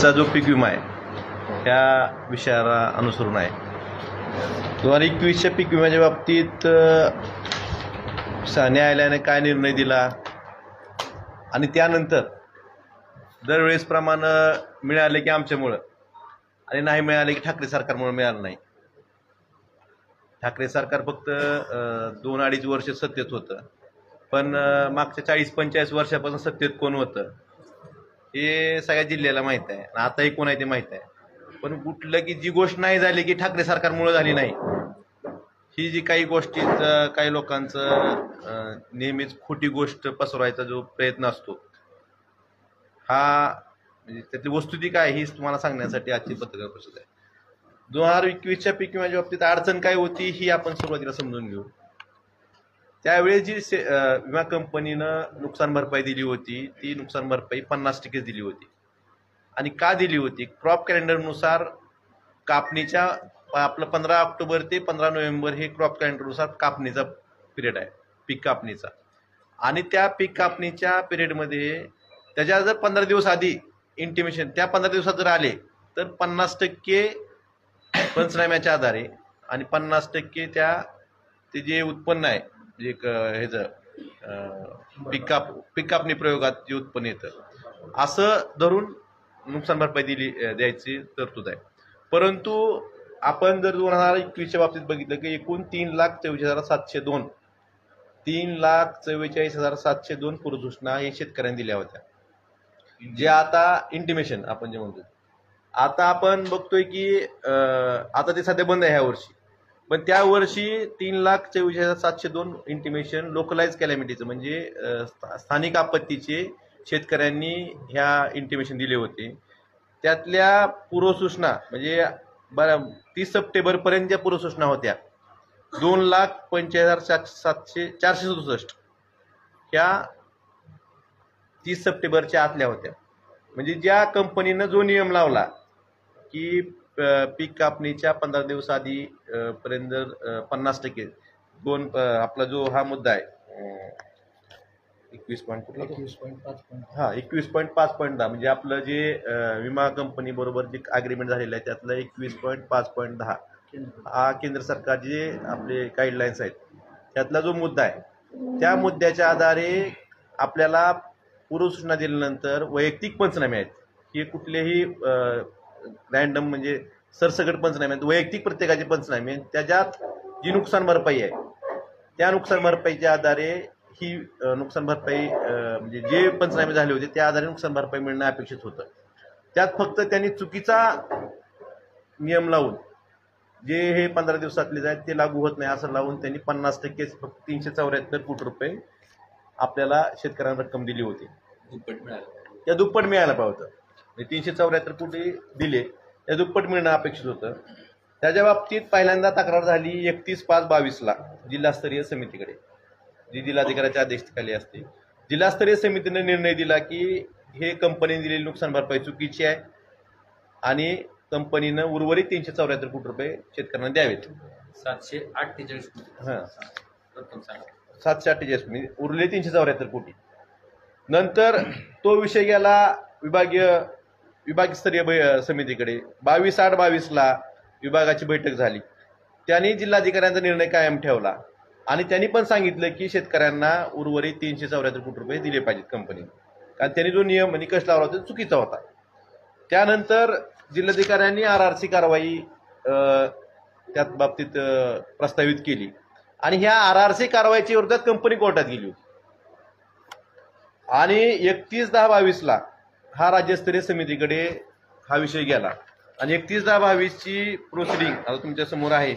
चा जो पीक विमा आहे त्या विषयाला अनुसरून आहे. 2021च्या पीक विम्याच्या बाबतीत न्यायालयाने काय निर्णय दिला आणि त्यानंतर दरवेळेसप्रमाणे मिळाले की आमच्यामुळं आणि नाही मिळाले की ठाकरे सरकारमुळे मिळालं नाही. ठाकरे सरकार फक्त 2-2.5 वर्ष सत्तेत होतं, पण मागच्या 40-45 वर्षापासून सत्तेत कोण होतं हे सगळ्या जिल्ह्याला माहीत आहे. आताही कोण आहे ते माहीत आहे. पण कुठलं की जी गोष्ट नाही झाली की ठाकरे सरकारमुळे झाली नाही, ही जी काही गोष्टी काही लोकांचं नेहमीच खोटी गोष्ट पसरवायचा जो प्रयत्न असतो, हा म्हणजे त्यातली वस्तुस्थिती काय ही तुम्हाला सांगण्यासाठी आजची पत्रकार परिषद आहे. 2021च्या पीक विम्याच्या बाबतीत अडचण काय होती ही आपण सुरुवातीला समजून घेऊ. त्यावेळेस जी विमा कंपनीनं नुकसान भरपाई दिली होती ती नुकसान भरपाई 50% दिली होती. आणि का दिली होती? क्रॉप कॅलेंडरनुसार कापणीच्या आपलं 15 ऑक्टोबर ते 15 नोव्हेंबर हे क्रॉप कॅलेंडरनुसार कापणीचा पिरियड आहे, पीक कापणीचा. आणि त्या पीक कापणीच्या पिरियडमध्ये त्याच्या जर 15 दिवस आधी इंटिमेशन त्या 15 दिवसात जर आले तर 50% पंचनाम्याच्या आधारे आणि 50% ते जे उत्पन्न आहे जे ह्याचं पीक कापणी प्रयोगात जे उत्पन्न येतं असं धरून नुकसान भरपाई द्यायची तरतूद आहे. परंतु आपण जर 2021च्या बाबतीत बघितलं की एकूण 3,44,702 3,44,702 पूर्वसूचना हे शेतकऱ्यांनी दिल्या होत्या, जे आता इंटिमेशन आपण जे म्हणतो. आता आपण बघतोय की आता ते सध्या बंद आहे ह्या वर्षी, पण त्या वर्षी 3,44,702 इंटिमेशन लोकलाइज कॅलॅमिटीचं म्हणजे स्थानिक आपत्तीचे शेतकऱ्यांनी ह्या इंटिमेशन दिले होते. त्यातल्या पूर्वसूचना म्हणजे 30 सप्टेंबरपर्यंत ज्या पूर्वसूचना होत्या 2,45,467 ह्या 30 सप्टेंबरच्या आतल्या होत्या. म्हणजे ज्या कंपनीनं जो नियम लावला की पीक कापणीच्या 15 दिवस आधी पर्यंत 50% आपला जो हा मुद्दा आहे 21.5.10 म्हणजे आपलं जे विमा कंपनी बरोबर जे अग्रीमेंट झालेलं आहे त्यातलं 21.5.10 हा केंद्र सरकार जे आपले गाईडलाईन्स आहेत त्यातला जो मुद्दा आहे, त्या मुद्द्याच्या आधारे आपल्याला पूर्वसूचना दिल्यानंतर वैयक्तिक पंचनामे आहेत, हे कुठलेही रँडम म्हणजे सरसकट पंचनामे आहेत, वैयक्तिक प्रत्येकाचे पंचनामे. त्याच्यात जी नुकसान भरपाई आहे त्या नुकसान भरपाईच्या आधारे ही नुकसान भरपाई म्हणजे जे पंचनामे झाले होते त्या आधारे नुकसान भरपाई मिळणं अपेक्षित होतं. त्यात फक्त त्यांनी चुकीचा नियम लावून जे हे 15 दिवसातले आहेत ते लागू होत नाही असं लावून त्यांनी 50% फक्त 374 कोटी रुपये आपल्याला शेतकऱ्यांना रक्कम दिली होती. त्या दुप्पट मिळायला पाहिजे होतं. 374 कोटी दिले, त्या दुप्पट मिळणं अपेक्षित होतं. त्याच्या बाबतीत पहिल्यांदा तक्रार झाली 31/5/22ला जिल्हास्तरीय समितीकडे, जी जिल्हाधिकाऱ्याच्या अध्यक्षतेखाली असते. जिल्हास्तरीय समितीने निर्णय दिला की हे कंपनीने दिलेली नुकसान भरपाई चुकीची आहे आणि कंपनीनं उर्वरित 374 कोटी रुपये शेतकऱ्यांना द्यावेत. 748 कोटी उरले 374 कोटी. नंतर तो विषय गेला विभागस्तरीय समितीकडे. 22/8/22ला विभागाची बैठक झाली. त्यांनी जिल्हाधिकाऱ्यांचा निर्णय कायम ठेवला आणि त्यांनी पण सांगितलं की शेतकऱ्यांना उर्वरित 374 कोटी रुपये दिले पाहिजेत कंपनी, कारण त्यांनी जो नियम निकष लावला होता तो चुकीचा होता. त्यानंतर जिल्हाधिकाऱ्यांनी RRC कारवाई त्या बाबतीत प्रस्तावित केली आणि ह्या RRC कारवाईच्या विरोधात कंपनी कोर्टात गेली होती. आणि 31/10/22ला हा राज्यस्तरीय समितीकडे हा विषय गेला आणि 31/10/22ची प्रोसिडिंग आता तुमच्या समोर आहे.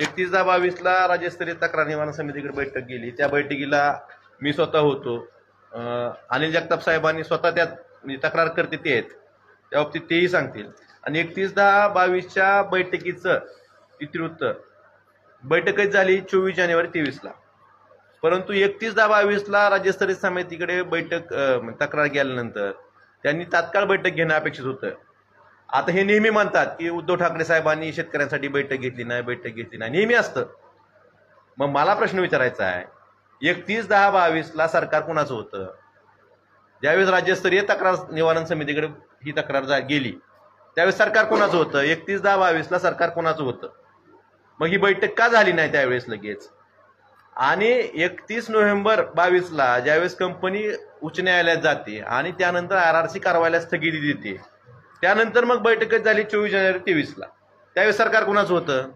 31/10/22ला राज्यस्तरीय तक्रार निवारण समितीकडे बैठक गेली. त्या बैठकीला मी स्वतः होतो. अनिल जगताप साहेबांनी स्वतः त्यात म्हणजे तक्रार करते ते आहेत, त्या बाबतीत तेही सांगतील. आणि 31/10/22च्या बैठकीचं इतिवृत्त बैठकच झाली 24 जानेवारी 23ला. परंतु 31/10/22ला राज्यस्तरीय समितीकडे तक्रार गेल्यानंतर त्यांनी तात्काळ बैठक घेणं अपेक्षित होतं. आता हे नेहमी म्हणतात की उद्धव ठाकरे साहेबांनी शेतकऱ्यांसाठी बैठक घेतली नाही, नेहमी असतं. मग मला प्रश्न विचारायचा आहे, 31/10/22ला सरकार कोणाचं होतं? ज्यावेळेस राज्यस्तरीय तक्रार निवारण समितीकडे ही तक्रार गेली त्यावेळेस सरकार कोणाचं होतं? 31/10/22ला सरकार कोणाचं होतं? मग ही बैठक का झाली नाही त्यावेळेस लगेच? आणि 31 नोव्हेंबर 22ला ज्यावेळेस कंपनी उच्च न्यायालयात जाते आणि त्यानंतर RRC कारवाईला स्थगिती देते, त्यानंतर मग बैठकच झाली 24 जानेवारी 23ला. त्यावेळेस सरकार कोणाचं होतं?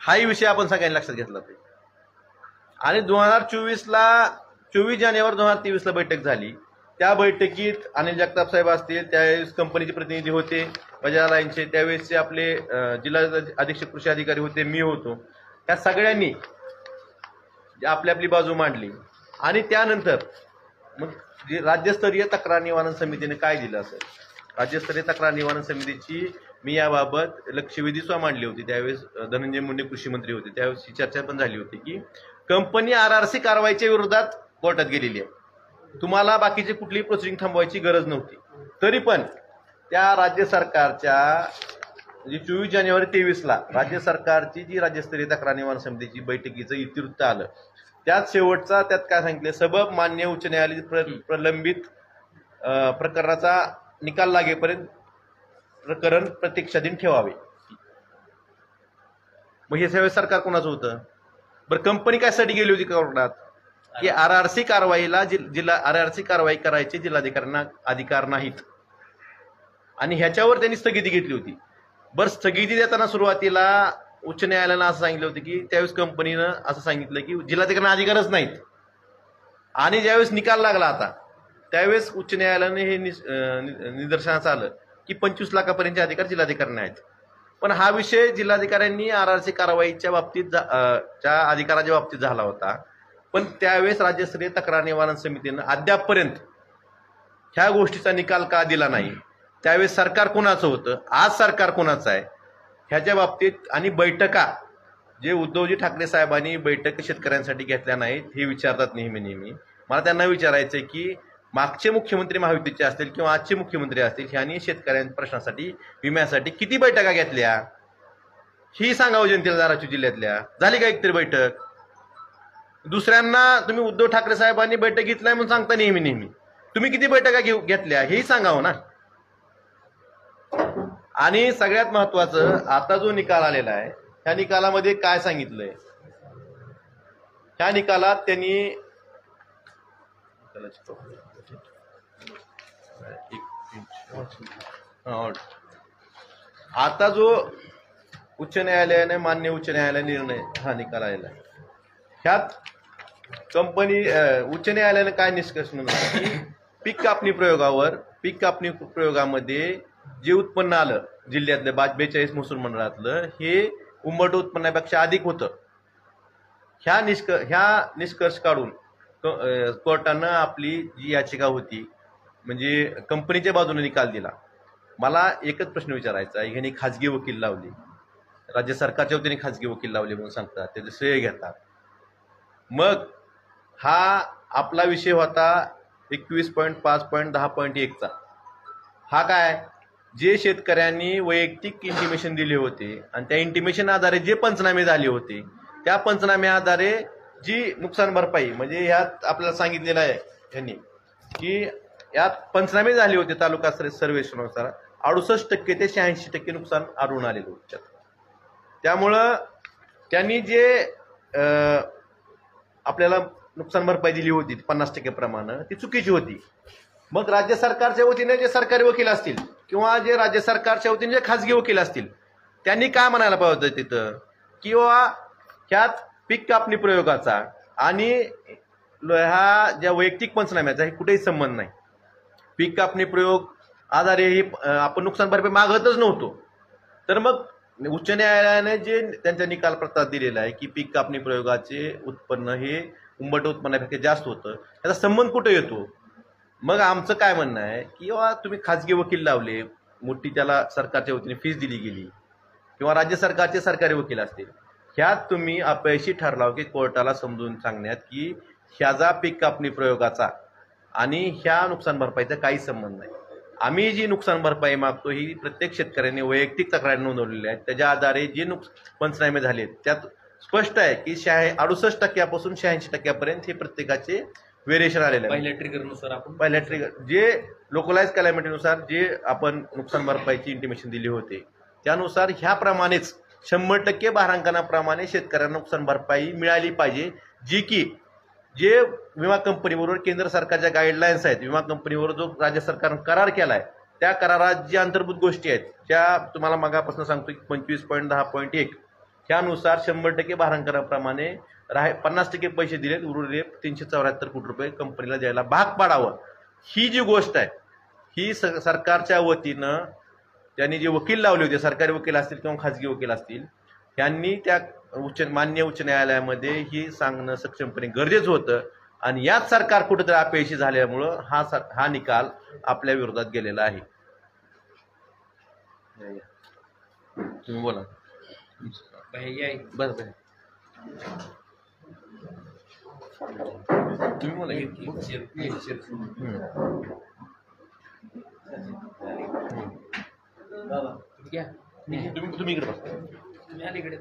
हाही विषय आपण सगळ्यांनी लक्षात घेतला पाहिजे. आणि 24 जानेवारी 2023ला बैठक झाली. त्या बैठकीत अनिल जगताप साहेब असतील, त्यावेळेस कंपनीचे प्रतिनिधी होते बजाज लाईनचे, त्यावेळेसचे आपले जिल्हा अधीक्षक कृषी अधिकारी होते, मी होतो. त्या सगळ्यांनी आपली आपली बाजू मांडली. आणि त्यानंतर मग राज्यस्तरीय तक्रार निवारण समितीने काय दिलं असेल? राज्यस्तरीय तक्रार निवारण समितीची मी याबाबत लक्षवेधी सुद्धा मांडली होती. त्यावेळेस धनंजय मुंडे कृषी मंत्री होते, त्यावेळेस चर्चा पण झाली होती की कंपनी RRC कारवाईच्या विरोधात कोर्टात गेलेली आहे, तुम्हाला बाकीची कुठलीही प्रोसिडिंग थांबवायची गरज नव्हती. तरी पण त्या राज्य सरकारच्या 24 जानेवारी 23ला राज्य सरकारची जी राज्यस्तरीय तक्रार निवारण समितीची बैठकीचं इतिवृत्त आलं, त्यात शेवटचा त्यात काय सांगितलं? सबब मान्य उच्च न्यायालय प्रलंबित प्रकरणाचा निकाल लागेपर्यंत प्रकरण प्रतीक्षाधीन ठेवावे. मग हे सगळं सरकार कोणाचं होतं? बरं, कंपनी कशासाठी गेली होती कोर्टात? की RRC कारवाईला RRC कारवाई करायचे जिल्हाधिकाऱ्यांना अधिकार नाहीत आणि ह्याच्यावर त्यांनी स्थगिती घेतली होती. बरं, स्थगिती देताना सुरुवातीला उच्च न्यायालयानं असं सांगितलं होतं की त्यावेळेस कंपनीनं असं सांगितलं की जिल्हाधिकाऱ्यांना अधिकारच नाहीत. आणि ज्यावेळेस निकाल लागला आता त्यावेळेस उच्च न्यायालयाने हे निदर्शनास आलं की 25 लाखापर्यंतचे अधिकार जिल्हाधिकाऱ्यांना आहेत. पण हा विषय जिल्हाधिकाऱ्यांनी RRC कारवाईच्या बाबतीत च्या अधिकाराच्या बाबतीत झाला होता. पण त्यावेळेस राज्यस्तरीय तक्रार निवारण समितीनं अद्यापपर्यंत ह्या गोष्टीचा निकाल का दिला नाही? त्यावेळेस सरकार कोणाचं होतं? आज सरकार कोणाचं आहे? ह्याच्या बाबतीत आणि बैठका जे उद्धवजी ठाकरे साहेबांनी बैठक शेतकऱ्यांसाठी घेतल्या नाहीत हे विचारतात नेहमी. मला त्यांना विचारायचंय की मागचे मुख्यमंत्री महायुतीचे असतील किंवा आजचे मुख्यमंत्री असतील, ह्यांनी शेतकऱ्यांच्या प्रश्नासाठी विम्यासाठी किती बैठका घेतल्या ही सांगावं जनतेला. धाराशिव जिल्ह्यातल्या झाली का एकतरी बैठक? दुसऱ्यांना तुम्ही उद्धव ठाकरे साहेबांनी बैठक घेतलाय म्हणून सांगता नेहमी, तुम्ही किती बैठका घेतल्या हेही सांगावं ना. आणि सगळ्यात महत्वाचं, आता जो निकाल आलेला आहे त्या निकालामध्ये काय सांगितलंय? ह्या निकालात त्यांनी आता जो मान्य उच्च न्यायालयाने निर्णय हा निकाल आलेला आहे, ह्यात कंपनी उच्च न्यायालयाने काय निष्कर्ष नोंदवला की पीक कापणी प्रयोगामध्ये जे उत्पन्न आलं जिल्ह्यातलं 42 महसूल मंडळातलं हे उंबरठा उत्पन्नापेक्षा अधिक होतं. ह्या निष्कर्ष काढून कोर्टानं आपली जी याचिका होती म्हणजे कंपनीच्या बाजूने निकाल दिला. मला एकच प्रश्न विचारायचा आहे, ह्यांनी खाजगी वकील लावले, राज्य सरकारच्या वतीने खाजगी वकील लावले म्हणून सांगतात, त्याचे श्रेय घेतात. मग हा आपला विषय होता 21.5.10.1चा. हा काय? जे शेतकऱ्यांनी वैयक्तिक इंटिमेशन दिले होते आणि त्या इंटिमेशन आधारे जे पंचनामे झाले होते त्या पंचनामे आधारे जी नुकसान भरपाई म्हणजे ह्यात आपल्याला सांगितलेलं आहे त्यांनी की यात पंचनामे झाले होते तालुका सर्वेक्षणानुसार 68% ते 86% नुकसान आढळून आलेलं होतं. त्यामुळं त्यांनी जे आपल्याला नुकसान भरपाई दिली होती 50% प्रमाणे ती चुकीची होती. मग राज्य सरकारच्या वतीने जे सरकारी वकील असतील किंवा जे राज्य सरकारच्या वतीने जे खाजगी वकील असतील त्यांनी काय म्हणायला पाहिजे होतं तिथं किंवा ह्यात पीक कापणी प्रयोगाचा आणि ह्या ज्या वैयक्तिक पंचनाम्याचा हे कुठेही संबंध नाही. पीक कापणी प्रयोग आधारे ही आपण नुकसान भरपाई मागतच नव्हतो. तर मग उच्च न्यायालयाने जे त्यांचा निकाल प्रतात दिलेला आहे की पीक कापणी प्रयोगाचे उत्पन्न हे उंबरठा उत्पन्नापेक्षा जास्त होतं, त्याचा संबंध कुठे येतो? मग आमचं काय म्हणणं आहे की तुम्ही खाजगी वकील लावले, मोठी त्याला सरकारच्या वतीने फीस दिली गेली किंवा राज्य सरकारचे सरकारी वकील असतील, ह्यात तुम्ही अपयशी ठरलाव की कोर्टाला समजून सांगण्यात की ह्याचा पीक कापणी प्रयोगाचा आणि ह्या नुकसान भरपाईचा काही संबंध नाही. आम्ही जी नुकसान भरपाई मागतो ही प्रत्येक शेतकऱ्यांनी वैयक्तिक तक्रारी नोंदवलेल्या आहेत. त्याच्या आधारे जे पंचनामे झाले त्यात स्पष्ट आहे की 68% पासून 86% हे प्रत्येकाचे व्हेरिएशन आलेलं आहे. पहिल्या ट्रिगरनुसार आपण पहिल्या ट्रिगर जे लोकलाइज कॅलॅमिटीनुसार जे आपण नुकसान भरपाईची इंटिमेशन दिली होती त्यानुसार ह्याप्रमाणेच 100% भारांकनाप्रमाणे शेतकऱ्यांना नुकसान भरपाई मिळाली पाहिजे, जी की जे विमा कंपनीबरोबर केंद्र सरकारच्या गाईडलाईन्स आहेत, विमा कंपनीवर जो राज्य सरकारनं करार केलाय त्या करारात जी अंतर्भूत गोष्टी आहेत त्या तुम्हाला मगापासून सांगतो की 25.10.1 त्यानुसार 100% भारांकनाप्रमाणे 50% पैसे दिलेत, उरलेले 374 कोटी रुपये कंपनीला द्यायला भाग पाडावं. ही जी गोष्ट आहे ही सरकारच्या वतीनं त्यांनी जे वकील लावले होते, सरकारी वकील असतील किंवा खाजगी वकील असतील, यांनी त्या मान्य उच्च न्यायालयामध्ये ही सांगणं सक्षमपणे गरजेचं होतं. आणि याच सरकार कुठेतरी अपयशी झाल्यामुळं हा निकाल आपल्या विरोधात गेलेला आहे. तुम्ही बोला. बस तुम्ही बोला. तुम्ही इकडे बस. तुम्ही अलीकडे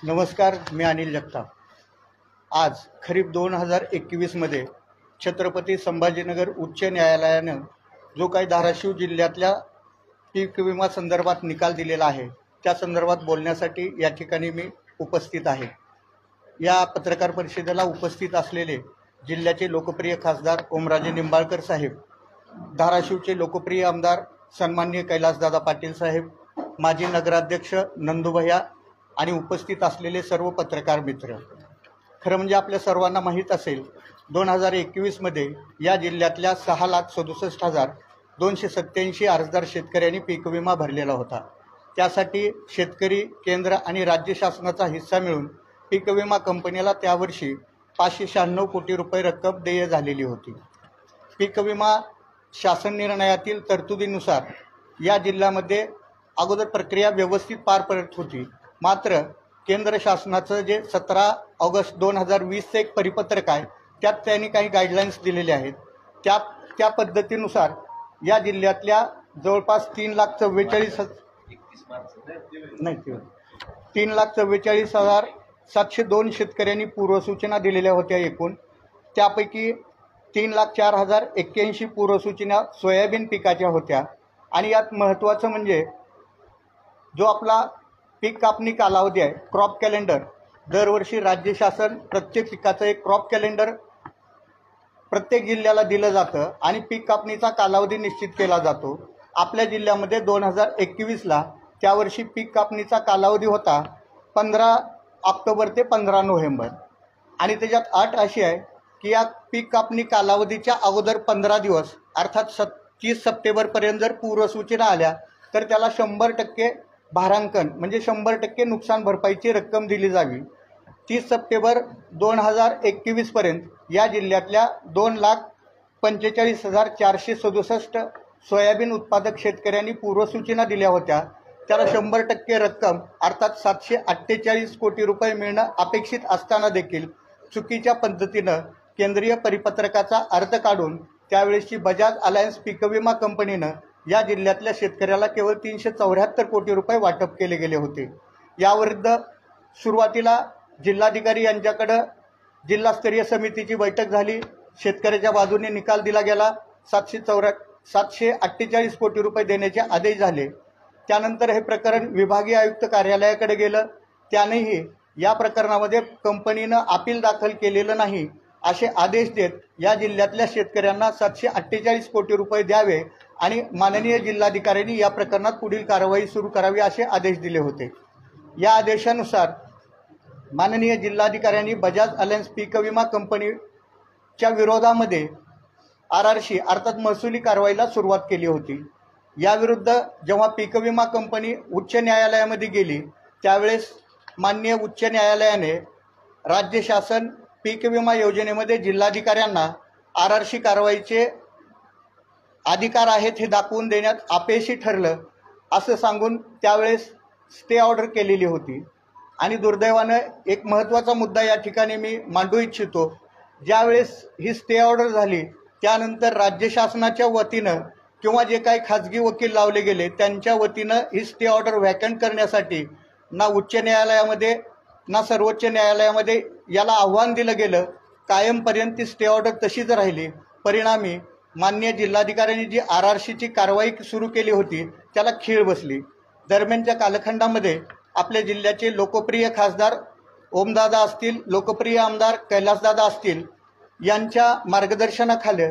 नमस्कार, मी अनिल जगताप. आज खरीप 2021 मध्ये छत्रपती संभाजीनगर उच्च न्यायालयानं जो काही धाराशिव जिल्ह्यातल्या पीक विमा संदर्भात निकाल दिलेला आहे त्या संदर्भात बोलण्यासाठी या ठिकाणी मी उपस्थित आहे. या पत्रकार परिषदेला उपस्थित असलेले जिल्ह्याचे लोकप्रिय खासदार ओमराजे निंबाळकर साहेब, धाराशिवचे लोकप्रिय आमदार सन्माननीय कैलासदादा पाटील साहेब, माजी नगराध्यक्ष नंदुभैया आणि उपस्थित असलेले सर्व पत्रकार मित्र. खरं म्हणजे आपल्या सर्वांना माहीत असेल 2021 मध्ये या जिल्ह्यातल्या 6,67,287 अर्जदार शेतकऱ्यांनी पीक विमा भरलेला होता. त्यासाठी शेतकरी केंद्र आणि राज्य शासनाचा हिस्सा मिळून पीक विमा कंपनीला त्यावर्षी 596 कोटी रुपये रक्कम देय झालेली होती. पीक विमा शासन निर्णयातील तरतुदीनुसार या जिल्ह्यामध्ये अगोदर प्रक्रिया व्यवस्थित पार पडत होती. मात्र केंद्र शासनाचं जे 17 ऑगस्ट 2020चं एक परिपत्रक आहे त्यात त्यांनी काही गाईडलाईन्स दिलेले आहेत. त्या पद्धतीनुसार या जिल्ह्यातल्या जवळपास 3,44,702 शेतकऱ्यांनी पूर्वसूचना दिलेल्या होत्या. एकूण त्यापैकी 3,04,081 पूर्वसूचना सोयाबीन पिकाच्या होत्या. आणि यात महत्त्वाचं म्हणजे जो आपला पीक कापणी कालावधी आहे, क्रॉप कॅलेंडर, दरवर्षी राज्य शासन प्रत्येक पिकाचं एक क्रॉप कॅलेंडर प्रत्येक जिल्ह्याला दिलं जातं आणि पीक कापणीचा कालावधी निश्चित केला जातो. आपल्या जिल्ह्यामध्ये 2021ला त्यावर्षी पीक कापणीचा कालावधी होता 15 ऑक्टोबर ते 15 नोव्हेंबर. आणि त्याच्यात अट अशी आहे की या पीक कापणी कालावधीच्या अगोदर 15 दिवस अर्थात 30 सप्टेंबरपर्यंत जर पूर्वसूचना आल्या तर त्याला 100% भारांकन म्हणजे 100% नुकसान भरपाईची रक्कम दिली जावी. 30 सप्टेंबर 2021 पर्यंत या जिल्ह्यातल्या 2,45,467 सोयाबीन उत्पादक शेतकऱ्यांनी पूर्वसूचना दिल्या होत्या. त्याला 100% रक्कम अर्थात 748 कोटी रुपये मिळणं अपेक्षित असताना देखील चुकीच्या पद्धतीनं केंद्रीय परिपत्रकाचा अर्थ काढून त्यावेळेसची बजाज अलायन्स पीक विमा कंपनीनं या जिल्ह्यातल्या शेतकऱ्याला केवळ 374 कोटी रुपये वाटप केले गेले होते. याविरुद्ध सुरुवातीला जिल्हाधिकारी यांच्याकडं जिल्हास्तरीय समितीची बैठक झाली. शेतकऱ्याच्या बाजूने निकाल दिला गेला. 748 कोटी रुपये देण्याचे आदेश झाले. त्यानंतर हे प्रकरण विभागीय आयुक्त कार्यालयाकडे गेलं. त्यानेही या प्रकरणामध्ये कंपनीनं अपील दाखल केलेलं नाही असे आदेश देत या जिल्ह्यातल्या शेतकऱ्यांना 748 कोटी रुपये द्यावे आणि माननीय जिल्हाधिकाऱ्यांनी या प्रकरणात पुढील कारवाई सुरू करावी असे आदेश दिले होते. या आदेशानुसार माननीय जिल्हाधिकाऱ्यांनी बजाज अलायन्स पीक विमा कंपनीच्या विरोधामध्ये RRC अर्थात महसुली कारवाईला सुरुवात केली होती. याविरुद्ध जेव्हा पीक विमा कंपनी उच्च न्यायालयामध्ये गेली त्यावेळेस माननीय उच्च न्यायालयाने राज्य शासन पीक विमा योजनेमध्ये जिल्हाधिकाऱ्यांना RRC कारवाईचे अधिकार आहेत हे दाखवून देण्यात अपयशी ठरलं असं सांगून त्यावेळेस स्टे ऑर्डर केलेली होती. आणि दुर्दैवानं एक महत्त्वाचा मुद्दा या ठिकाणी मी मांडू इच्छितो. ज्यावेळेस ही स्टे ऑर्डर झाली त्यानंतर राज्य शासनाच्या वतीनं किंवा जे काही खाजगी वकील लावले गेले त्यांच्या वतीनं ही स्टे ऑर्डर व्हॅकंट करण्यासाठी ना उच्च न्यायालयामध्ये ना सर्वोच्च न्यायालयामध्ये याला आव्हान दिलं गेलं. कायमपर्यंत ती स्टे ऑर्डर तशीच राहिली. परिणामी माननीय जिल्हाधिकाऱ्यांनी जी RRCची कारवाई सुरू केली होती त्याला खीळ बसली. दरम्यानच्या कालखंडामध्ये आपल्या जिल्ह्याचे लोकप्रिय खासदार ओमदादा असतील, लोकप्रिय आमदार कैलासदादा असतील यांच्या मार्गदर्शनाखाली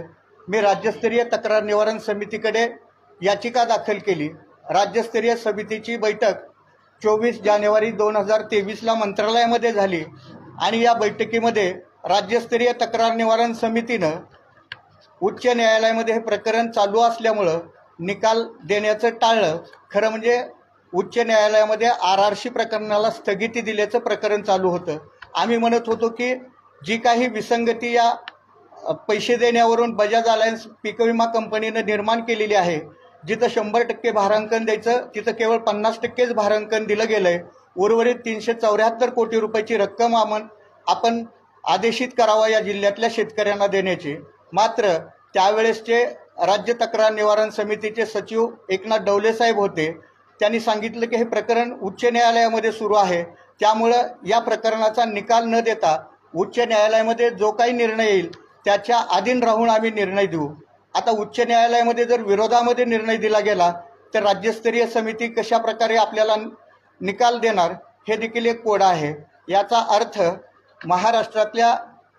मी राज्यस्तरीय तक्रार निवारण समितीकडे याचिका दाखल केली. राज्यस्तरीय समितीची बैठक 24 जानेवारी 2023ला मंत्रालयामध्ये झाली आणि या बैठकीमध्ये राज्यस्तरीय तक्रार निवारण समितीनं उच्च न्यायालयामध्ये हे प्रकरण चालू असल्यामुळं निकाल देण्याचं टाळलं. खरं म्हणजे उच्च न्यायालयामध्ये RRC प्रकरणाला स्थगिती दिल्याचं प्रकरण चालू होतं. आम्ही म्हणत होतो की जी काही विसंगती या पैसे देण्यावरून बजाज अलायन्स पीक विमा कंपनीनं निर्माण केलेली आहे, जिथं 100% भारांकन द्यायचं तिथं केवळ 50%च भारांकन दिलं गेलं आहे. उर्वरित 374 कोटी रुपयाची रक्कम आपण आदेशित करावा या जिल्ह्यातल्या शेतकऱ्यांना देण्याची. मात्र त्यावेळेसचे राज्य तक्रार निवारण समितीचे सचिव एकनाथ डवले साहेब होते. त्यांनी सांगितलं की हे प्रकरण उच्च न्यायालयामध्ये सुरू आहे, त्यामुळं या प्रकरणाचा निकाल न देता उच्च न्यायालयामध्ये जो काही निर्णय येईल त्याच्या अधीन राहून आम्ही निर्णय देऊ. आता उच्च न्यायालयामध्ये जर विरोधामध्ये निर्णय दिला गेला तर राज्यस्तरीय समिती कशा प्रकारे आपल्याला निकाल देणार हे देखील एक कोडा आहे. याचा अर्थ महाराष्ट्रातल्या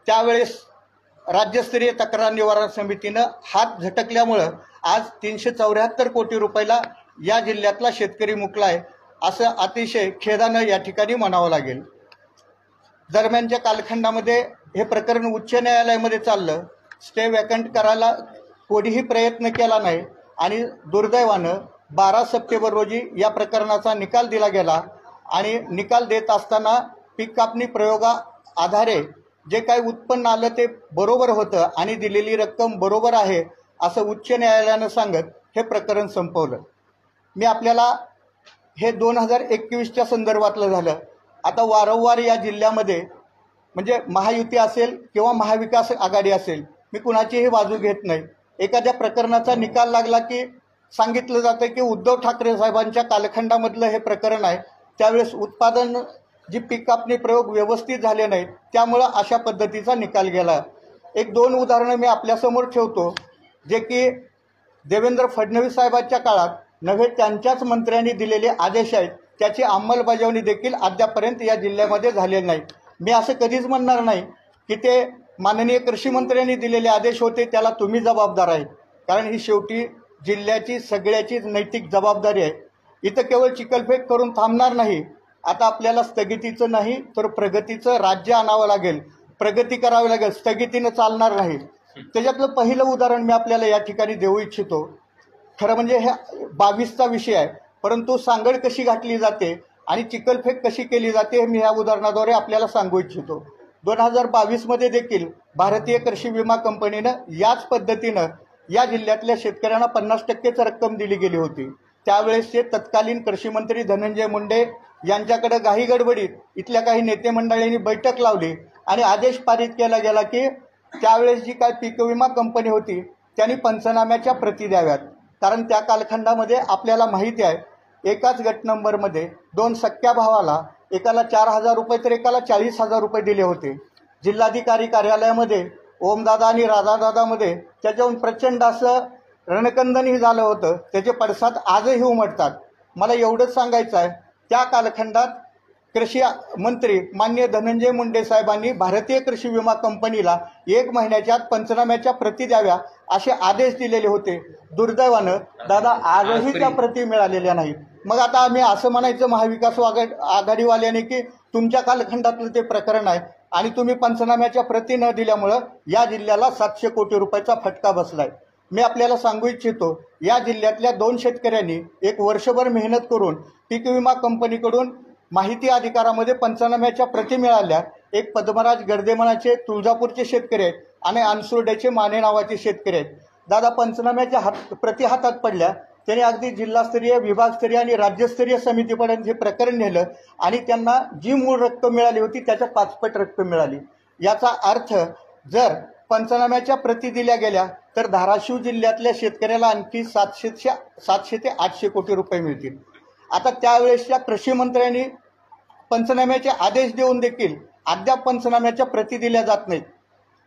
त्यावेळेस राज्यस्तरीय तक्रार निवारण समितीनं हात झटकल्यामुळं आज 374 कोटी रुपयाला या जिल्ह्यातला शेतकरी मुकलाय असं अतिशय खेदानं या ठिकाणी म्हणावं लागेल. दरम्यानच्या कालखंडामध्ये हे प्रकरण उच्च न्यायालयामध्ये चाललं. स्टे वॅकंट करायला कोणीही प्रयत्न केला नाही आणि दुर्दैवानं 12 सप्टेंबर रोजी या प्रकरणाचा निकाल दिला गेला आणि निकाल देत असताना पीक कापणी प्रयोगा आधारे जे काही उत्पन्न आलं ते बरोबर होतं आणि दिलेली रक्कम बरोबर आहे असं उच्च न्यायालयानं सांगत हे प्रकरण संपवलं. मी आपल्याला हे 2021च्या संदर्भातलं झालं. आता वारंवार या जिल्ह्यामध्ये म्हणजे महायुती असेल किंवा महाविकास आघाडी असेल, मी कुणाचीही बाजू घेत नाही. एखाद्या प्रकरणाचा निकाल लागला की सांगितलं जातं की उद्धव ठाकरे साहेबांच्या कालखंडामधलं हे प्रकरण आहे, त्यावेळेस उत्पादन जी पीक कापणी प्रयोग व्यवस्थित झाले नाहीत त्यामुळं अशा पद्धतीचा निकाल गेला. 1-2 उदाहरणं मी आपल्यासमोर ठेवतो जे की देवेंद्र फडणवीस साहेबांच्या काळात नव्हे त्यांच्याच मंत्र्यांनी दिलेले आदेश आहेत, त्याची अंमलबजावणी देखील अद्यापर्यंत या जिल्ह्यामध्ये झालेली नाही. मी असं कधीच म्हणणार नाही की ते माननीय कृषी मंत्र्यांनी दिलेले आदेश होते त्याला तुम्ही जबाबदार आहे, कारण ही शेवटी जिल्ह्याची सगळ्याचीच नैतिक जबाबदारी आहे. इथं केवळ चिखलफेक करून थांबणार नाही. आता आपल्याला स्थगितीचं नाही तर प्रगतीचं राज्य आणावं लागेल, प्रगती करावी लागेल, स्थगितीनं चालणार नाही. त्याच्यातलं पहिलं उदाहरण मी आपल्याला या ठिकाणी देऊ इच्छितो. खरं म्हणजे हे 22चा विषय आहे, परंतु सांगड कशी घातली जाते आणि चिखलफेक कशी केली जाते हे मी ह्या उदाहरणाद्वारे आपल्याला सांगू इच्छितो. 2022मध्ये देखील भारतीय कृषी विमा कंपनीनं याच पद्धतीनं या जिल्ह्यातल्या शेतकऱ्यांना 50%च रक्कम दिली गेली होती. त्यावेळेसचे तत्कालीन कृषी मंत्री धनंजय मुंडे यांच्याकडे घाई गडबडीत इथल्या काही नेते मंडळींनी बैठक लावली आणि आदेश पारित केला गेला की त्यावेळेस जी काय पीक विमा कंपनी होती त्यांनी पंचनाम्याच्या प्रती द्याव्यात. कारण त्या कालखंडामध्ये आपल्याला माहिती आहे एकाच गट नंबरमध्ये 2 सख्या भावाला एकाला 4,000 रुपये तर एकाला 40,000 रुपये दिले होते. जिल्हाधिकारी कार्यालयामध्ये ओमदादा आणि राधादादामध्ये त्याच्याहून प्रचंड असं रणकंदनही झालं होतं. त्याचे पडसाद आजही उमटतात. मला एवढंच सांगायचं आहे, त्या कालखंडात कृषी मंत्री माननीय धनंजय मुंडे साहेबांनी भारतीय कृषी विमा कंपनीला 1 महिन्याच्या आत पंचनाम्याच्या प्रती द्याव्या असे आदेश दिलेले होते. दुर्दैवानं दादा आजही त्या प्रती मिळालेल्या नाहीत. मग आता आम्ही असं म्हणायचं महाविकास आघाडीवाल्याने की तुमच्या कालखंडातलं ते प्रकरण आहे आणि तुम्ही पंचनाम्याच्या प्रती न दिल्यामुळं या जिल्ह्याला 700 कोटी रुपयाचा फटका बसलाय. मी आपल्याला सांगू इच्छितो, या जिल्ह्यातल्या 2 शेतकऱ्यांनी 1 वर्षभर मेहनत करून पीक विमा कंपनीकडून माहिती अधिकारामध्ये पंचनाम्याच्या प्रती मिळाल्या. एक पद्मराज गर्देमनाचे तुळजापूरचे शेतकरी आहेत आणि अनसुर्ड्याचे माने नावाचे शेतकरी आहेत. दादा पंचनाम्याच्या प्रती हातात पडल्या, त्यांनी अगदी जिल्हास्तरीय, विभागस्तरीय आणि राज्यस्तरीय समितीपर्यंत हे प्रकरण नेलं आणि त्यांना जी मूळ रक्कम मिळाली होती त्याच्या 5 पट रक्कम मिळाली. याचा अर्थ जर पंचनाम्याच्या प्रती दिल्या गेल्या तर धाराशिव जिल्ह्यातल्या शेतकऱ्याला आणखी 700 ते 800 कोटी रुपये मिळतील. आता त्यावेळेसच्या कृषी मंत्र्यांनी पंचनाम्याचे आदेश देऊन देखील अद्याप पंचनाम्याच्या प्रती दिल्या जात नाहीत.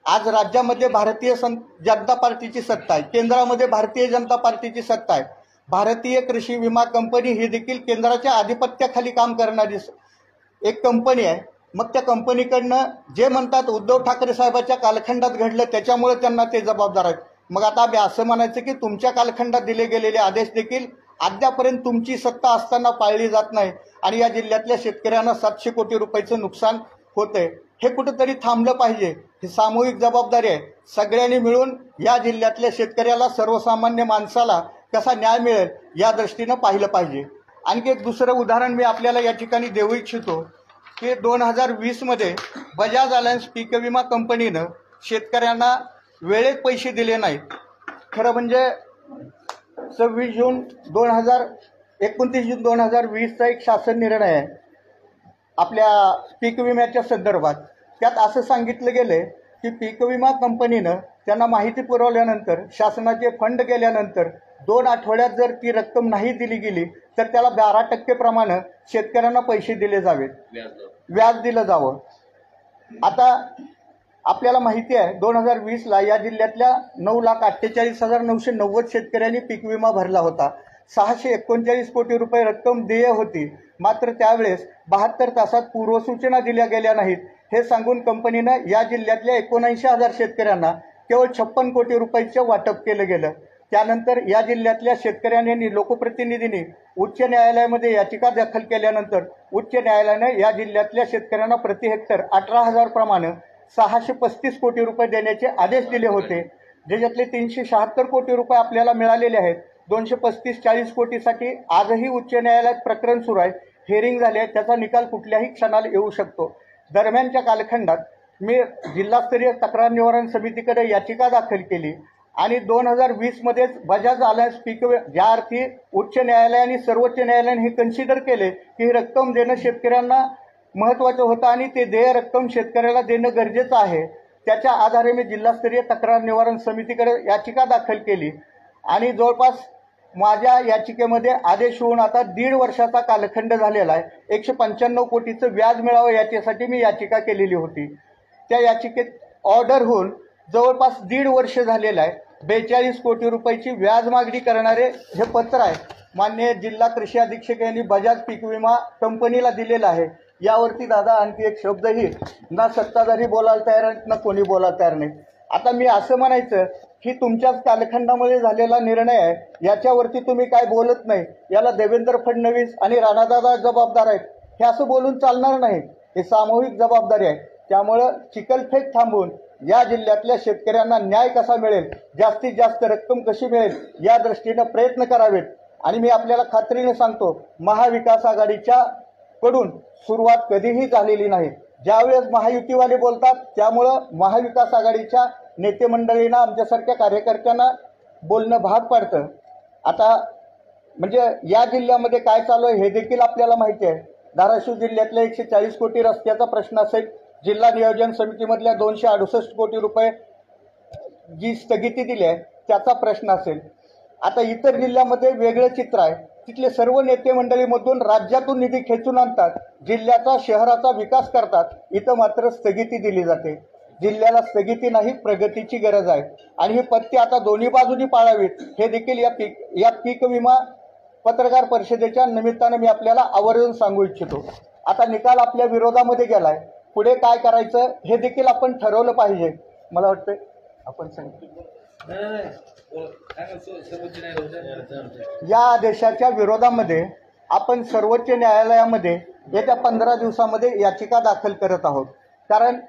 आज राज्यामध्ये भारतीय जनता पार्टीची सत्ता आहे, केंद्रामध्ये भारतीय जनता पार्टीची सत्ता आहे. भारतीय कृषी विमा कंपनी ही देखील केंद्राच्या आधिपत्याखाली काम करणारी एक कंपनी आहे. मग त्या कंपनीकडनं जे म्हणतात उद्धव ठाकरे साहेबांच्या कालखंडात घडलं त्याच्यामुळे त्यांना ते जबाबदार आहेत. मग आता आम्ही असं म्हणायचं की तुमच्या कालखंडात दिले गेलेले आदेश देखील अद्यापर्यंत तुमची सत्ता असताना पाळली जात नाही आणि या जिल्ह्यातल्या शेतकऱ्यांना 700 कोटी रुपयाचं नुकसान होतंय. हे कुठंतरी थांबलं पाहिजे. ही सामूहिक जबाबदारी आहे. सगळ्यांनी मिळून या जिल्ह्यातल्या शेतकऱ्याला, सर्वसामान्य माणसाला कसा न्याय मिळेल या दृष्टीनं पाहिलं पाहिजे. आणखी एक दुसरं उदाहरण मी आपल्याला या ठिकाणी देऊ इच्छितो की 2020मध्ये बजाज अलायन्स पीक विमा कंपनीनं शेतकऱ्यांना वेळेत पैसे दिले नाहीत. खरं म्हणजे 29 जून 2020चा एक शासन निर्णय आहे आपल्या पीक विम्याच्या संदर्भात. त्यात असं सांगितलं गेलं की पीक विमा कंपनीनं त्यांना माहिती पुरवल्यानंतर, शासनाचे फंड गेल्यानंतर 2 आठवड्यात जर ती रक्कम नाही दिली गेली तर त्याला 12% प्रमाणे शेतकऱ्यांना पैसे दिले जावेत, व्याज दिलं जावं. आता आपल्याला माहिती आहे 2020ला या जिल्ह्यातल्या 9,48,990 शेतकऱ्यांनी पीक विमा भरला होता. 639 कोटी रुपये रक्कम देय होती. मात्र त्यावेळेस 72 तासात पूर्वसूचना दिल्या गेल्या नाहीत हे सांगून कंपनीनं या जिल्ह्यातल्या 79,000 शेतकऱ्यांना केवळ 56 कोटी रुपयाचं वाटप केलं गेलं. त्यानंतर या जिल्ह्यातल्या शेतकऱ्यांनी, लोकप्रतिनिधींनी उच्च न्यायालयामध्ये याचिका दाखल केल्यानंतर उच्च न्यायालयानं या जिल्ह्यातल्या शेतकऱ्यांना प्रति हेक्टर 18,000 प्रमाणे 635 कोटी रुपये देण्याचे आदेश दिले होते. ज्याच्यातले 376 कोटी रुपये आपल्याला मिळालेले आहेत. 235-40 कोटीसाठी आजही उच्च न्यायालयात प्रकरण सुरू आहे, हिअरिंग झाले आहे. त्याचा निकाल कुठल्याही क्षणाला येऊ शकतो. दरम्यानच्या कालखंडात मी जिल्हास्तरीय तक्रार निवारण समितीकडे याचिका दाखल केली आणि 2020मध्येच बजाज अलायन्स पीक, ज्या अर्थी उच्च न्यायालय आणि सर्वोच्च न्यायालयाने हे कन्सिडर केले की ही रक्कम देणं शेतकऱ्यांना महत्त्वाचं होतं आणि ते देय रक्कम शेतकऱ्याला देणं गरजेचं आहे, त्याच्या आधारे मी जिल्हास्तरीय तक्रार निवारण समितीकडे याचिका दाखल केली आणि जवळपास माझ्या याचिकेमध्ये आदेश होऊन आता 1.5 वर्षाचा कालखंड झालेला आहे. 195 कोटीचं व्याज मिळावं याच्यासाठी मी याचिका केलेली होती. त्या याचिकेत ऑर्डर होऊन जवळपास 1.5 वर्ष झालेलं आहे. 42 कोटी रुपयाची व्याज मागणी करणारे हे पत्र आहे माननीय जिल्हा कृषी अधीक्षक यांनी बजाज पीक विमा कंपनीला दिलेलं आहे. यावरती दादा आणखी एक शब्दही ना सत्ताधारी बोलायला तयार आहेत ना कोणी बोलायला तयार नाही. आता मी असं म्हणायचं की तुमच्याच कालखंडामध्ये झालेला निर्णय आहे, याच्यावरती तुम्ही काय बोलत नाही, याला देवेंद्र फडणवीस आणि राणादादा जबाबदार आहेत, हे असं बोलून चालणार नाही. हे सामूहिक जबाबदारी आहे. त्यामुळं चिखलफेक थांबून या जिल्ह्यातल्या शेतकऱ्यांना न्याय कसा मिळेल, जास्तीत जास्त रक्कम कशी मिळेल या दृष्टीनं प्रयत्न करावेत. आणि मी आपल्याला खात्रीने सांगतो, महाविकास आघाडीच्या कडून सुरुवात कधीही झालेली नाही. ज्यावेळेस महायुतीवाले बोलतात त्यामुळं महाविकास आघाडीच्या नेते मंडळींना, आमच्यासारख्या कार्यकर्त्यांना बोलणं भाग पडतं. आता म्हणजे या जिल्ह्यामध्ये काय चालू आहे हे देखील आपल्याला माहिती आहे. धाराशिव जिल्ह्यातल्या 140 कोटी रस्त्याचा प्रश्न असेल, जिल्हा नियोजन समितीमधल्या 268 कोटी रुपये जी स्थगिती दिली आहे त्याचा प्रश्न असेल. आता इतर जिल्ह्यामध्ये वेगळं चित्र आहे. तिथले सर्व नेते मंडळीमधून राज्यातून निधी खेचून आणतात, जिल्ह्याचा, शहराचा विकास करतात. इथं मात्र स्थगिती दिली जाते. जिल्ह्याला स्थगिती नाही, प्रगतीची गरज आहे आणि ही पथ्य आता दोन्ही बाजूनी पाळावीत हे देखील या पीक विमा पत्रकार परिषदेच्या निमित्तानं मी आपल्याला आवर्जून सांगू इच्छितो. आता निकाल आपल्या विरोधामध्ये गेलाय, पुढे काय करायचं हे देखील आपण ठरवलं पाहिजे. मला वाटतं आपण सांगितलं या आदेशाच्या विरोधामध्ये आपण सर्वोच्च न्यायालयामध्ये येत्या 15 दिवसामध्ये याचिका दाखल करत आहोत. कारण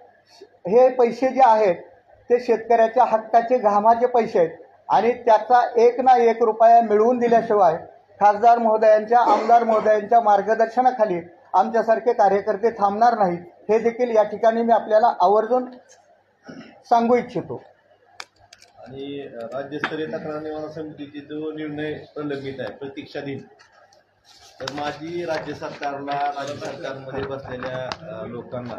हे पैसे जे आहेत ते शेतकऱ्याच्या हक्काचे, घामाचे पैसे आहेत आणि त्याचा 1 ना 1 रुपया मिळवून दिल्याशिवाय खासदार महोदयांच्या, आमदार महोदयांच्या मार्गदर्शनाखाली आमच्यासारखे कार्यकर्ते थांबणार नाहीत. हे देखील या ठिकाणी मी आपल्याला आवर्जून सांगू इच्छितो. आणि राज्यस्तरीय तक्रार निवारण समितीचे जो निर्णय प्रलंबित आहे, प्रतीक्षाधीन, तर माझी राज्य सरकारला, राज्य सरकारमध्ये बसलेल्या लोकांना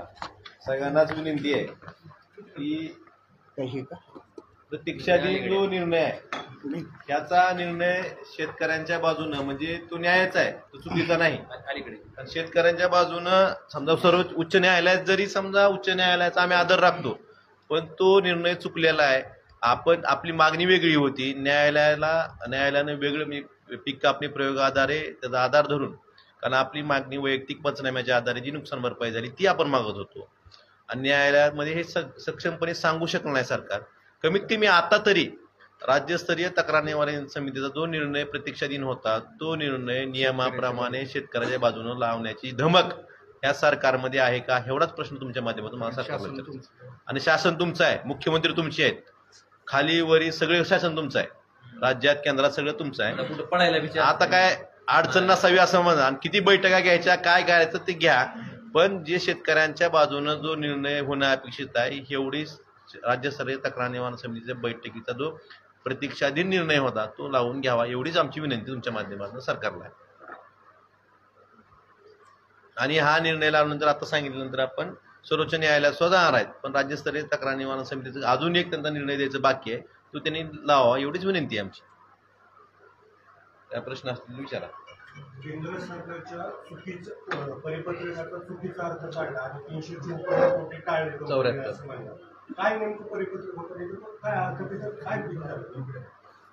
सगळ्यांनाच विनंती आहे की काही का प्रतीक्षाधीन जो निर्णय आहे त्याचा निर्णय शेतकऱ्यांच्या बाजूनं म्हणजे तो न्यायाचा आहे, तो चुकीचा नाही. अलीकडे कारण शेतकऱ्यांच्या बाजूनं समजा सर्वोच्च उच्च न्यायालयात जरी समजा उच्च न्यायालयाचा आम्ही आदर राखतो, पण तो निर्णय चुकलेला आहे. आपली मागणी वेगळी होती, न्यायालयानं वेगळं पीक कापणी प्रयोगाद्वारे त्याचा आधार धरून, कारण आपली मागणी वैयक्तिक पंचनाम्याच्या आधारे जी नुकसान भरपाई झाली ती आपण मागत होतो. आणि न्यायालयामध्ये हे सक्षमपणे सांगू शकलं नाही सरकार. कमीत कमी आता तरी राज्यस्तरीय तक्रार निवारण समितीचा जो निर्णय प्रतीक्षाधीन होता तो निर्णय नियमाप्रमाणे शेतकऱ्याच्या बाजूने लावण्याची धमक या सरकारमध्ये आहे का, एवढाच प्रश्न तुमच्या माध्यमातून मला सरकारला विचारतो. आणि शासन तुमचं आहे, मुख्यमंत्री तुमचे आहेत, खाली वरी सगळे शासन तुमचं आहे, राज्यात केंद्रात सगळं तुमचं आहे. कुठं पडायला विचार आता काय अडचण नसावी असं म्हणा, आणि किती बैठका घ्यायच्या काय करायचं ते घ्या, पण जे शेतकऱ्यांच्या बाजूनं जो निर्णय होणं अपेक्षित आहे एवढी राज्यस्तरीय तक्रार निवारण समितीच्या बैठकीचा जो प्रतीक्षाधीन निर्णय होता तो लावून घ्यावा, एवढीच आमची विनंती तुमच्या माध्यमातून सरकारला आहे. आणि हा निर्णय लावल्यानंतर आता सांगितल्यानंतर आपण सर्वोच्च न्यायालयात सुद्धा जाणार आहेत, पण राज्यस्तरीय तक्रार निवारण समितीचा अजून एक त्यांचा निर्णय द्यायचा बाकी आहे, तो त्यांनी लावा, एवढीच विनंती आहे आमची. त्या प्रश्न असतील विचारा. केंद्र सरकारच्या परिपत्रकाचा चुकीचा अर्थ काढला आणि 354 कोटी टाळले. 74. काय नेमकं परिपत्रक होतं, काय अर्थ त्याच्यात काय दिलं?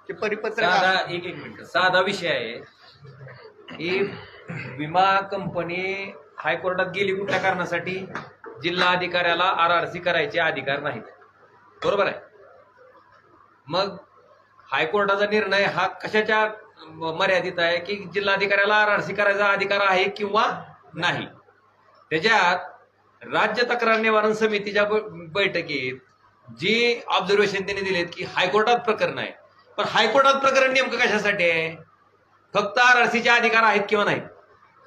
ते परिपत्रक साधा एक मिनिट साधा विषय आहे की विमा कंपनी हायकोर्टात गेली कुठल्या कारणासाठी, जिल्हा अधिकाऱ्याला आरआरसी करायचे अधिकार नाहीत, बरोबर आहे. मग हायकोर्टाचा निर्णय हा कशाच्या मर्यादित आहे की जिल्हाधिकाऱ्याला आरआरसी करायचा अधिकार आहे किंवा नाही. त्याच्यात राज्य तक्रार निवारण समितीच्या बैठकीत जी ऑब्झर्वेशन त्यांनी दिलेत की हायकोर्टात प्रकरण आहे, पण हायकोर्टात प्रकरण नेमकं कशासाठी आहे, फक्त आरआरसीचे अधिकार आहेत किंवा नाहीत,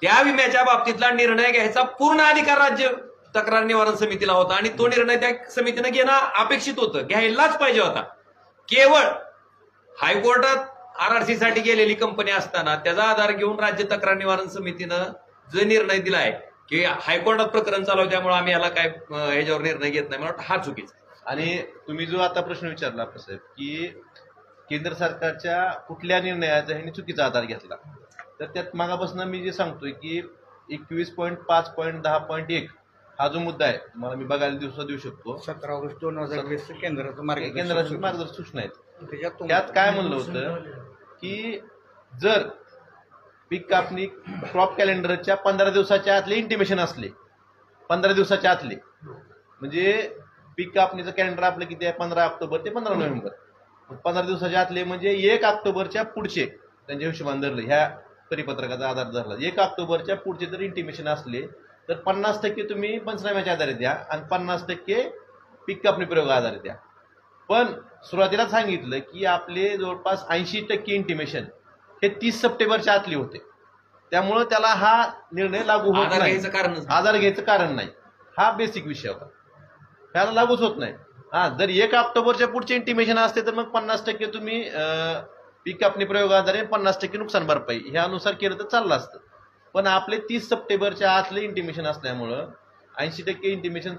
त्या विम्याच्या बाबतीतला निर्णय घ्यायचा पूर्ण अधिकार राज्य तक्रार निवारण समितीला होता आणि तो निर्णय त्या समितीनं घेणं अपेक्षित होतं, घ्यायलाच पाहिजे होता. केवळ हायकोर्टात आरआरसी साठी गेलेली कंपनी असताना त्याचा आधार घेऊन राज्य तक्रार निवारण समितीनं जो निर्णय दिलाय की हायकोर्टात प्रकरण चालू आहे त्यामुळे आम्ही याला काय ह्याच्यावर निर्णय घेत नाही, मला वाटतं हा चुकीचा. आणि तुम्ही जो आता प्रश्न विचारला साहेब की केंद्र सरकारच्या कुठल्या निर्णयाचा ह्यांनी चुकीचा आधार घेतला, तर त्यात मागापासून मी जे सांगतोय की 21.5.10.1 हा जो मुद्दा आहे तुम्हाला मी बघायला देऊ शकतो. 17 ऑगस्ट 2020 केंद्राचं मार्गदर्शक सूचना आहेत. त्यात काय म्हणलं होतं की जर पीक कापणी क्रॉप कॅलेंडरच्या 15 दिवसाच्या आतले इंटिमेशन असले, 15 दिवसाच्या आतले, म्हणजे पीक कापणीचं कॅलेंडर आपलं किती आहे 15 ऑक्टोबर ते 15 नोव्हेंबर, 15 दिवसाच्या आतले म्हणजे 1 ऑक्टोबरच्या पुढचे त्यांच्या हिशोबाने धरलं, ह्या परिपत्रकाचा आधार धरला 1 ऑक्टोबरच्या पुढचे जर इंटिमेशन असले तर 50% तुम्ही पंचनाम्याच्या आधारे द्या आणि 50% पीक कापणी प्रयोग आधारे द्या. पण सुरुवातीला सांगितलं की आपले जवळपास 80% इंटिमेशन हे 30 सप्टेंबरच्या आतले होते, त्यामुळं त्याला हा निर्णय लागू होत नाही, आधार घ्यायचं कारण नाही. हा बेसिक विषय होता, त्याला लागूच होत नाही. जर 1 ऑक्टोबरच्या पुढचे इंटिमेशन असते तर मग 50% तुम्ही पीक कापणी प्रयोग आधारे 50% नुकसान भरपाई ह्यानुसार केलं तर चाललं असतं. पण आपले 30 सप्टेंबरच्या आतले इंटिमेशन असल्यामुळं 80% इंटिमेशन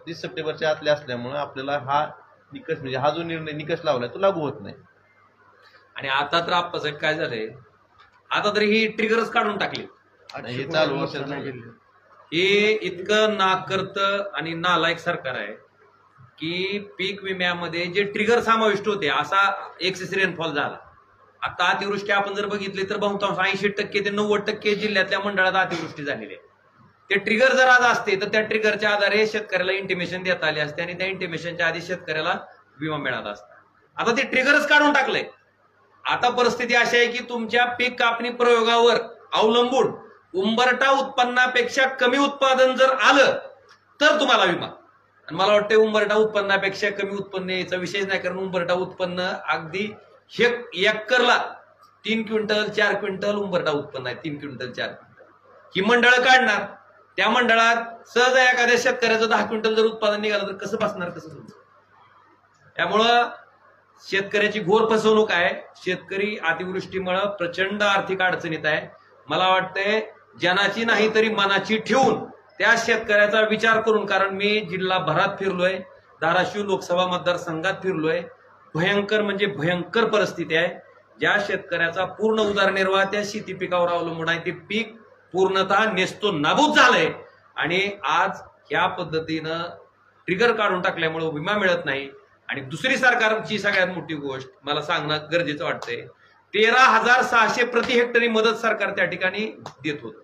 30 सप्टेंबरच्या आतले असल्यामुळं आपल्याला हा निकष म्हणजे हा जो निर्णय निकष लावलाय तो लागू होत नाही. आणि आता तर आप्पासाहेब काय झालंय, आता तरी ही ट्रिगरच काढून टाकली. हे चालू वर्षाचं हे इतकं नाकर्तं आणि नालायक सरकार आहे की पीक विम्यामध्ये जे ट्रिगर समाविष्ट होते, असा एक्सेस रेनफॉल झाला. आता अतिवृष्टी आपण जर बघितली तर बहुतांश 80% ते 90% जिल्ह्यातल्या मंडळात अतिवृष्टी झालेली आहे. ते ट्रिगर जर आज असते तर त्या ट्रिगरच्या आधारे शेतकऱ्याला इंटिमेशन देता आले असते आणि त्या इंटिमेशनच्या आधी शेतकऱ्याला विमा मिळाला असता. आता ते ट्रिगरच काढून टाकलंय. आता परिस्थिती अशी आहे की तुमच्या पीक कापणी प्रयोगावर अवलंबून उंबरठा उत्पन्नापेक्षा कमी उत्पादन जर आलं तर तुम्हाला विमा. आणि मला वाटतं उंबरठा उत्पन्नापेक्षा कमी उत्पन्न यायचा विषयच नाही, कारण उंबरठा उत्पन्न अगदी एकरला 3 क्विंटल 4 क्विंटल उंबरठा उत्पन्न आहे. 3 क्विंटल 4 क्विंटल ही मंडळं काढणार, त्या मंडळात सहज एखाद्या शेतकऱ्याचं 10 क्विंटल जर उत्पादन निघालं तर कसं बसणार, कसं तुमचं. त्यामुळं शेतकऱ्याची घोर फसवणूक आहे. शेतकरी अतिवृष्टीमुळे प्रचंड आर्थिक अडचणीत आहे. मला वाटतंय जनाची नाही तरी मनाची ठेवून त्या शेतकऱ्याचा विचार करून, कारण मी जिल्हा भरात फिरलोय, धाराशिव लोकसभा मतदारसंघात फिरलोय. भयंकर म्हणजे भयंकर परिस्थिती आहे. ज्या शेतकऱ्याचा पूर्ण उदरनिर्वाह त्या शेती पिकावर अवलंबून आहे, ते पीक पूर्णतः नेस्तो नाबूद झालंय. आणि आज ह्या पद्धतीनं ट्रिगर काढून टाकल्यामुळे विमा मिळत नाही. आणि दुसरी सरकारची सगळ्यात मोठी गोष्ट मला सांगणं गरजेचं वाटतंय, 13,600 प्रति हेक्टरी मदत सरकार त्या ठिकाणी देत होतं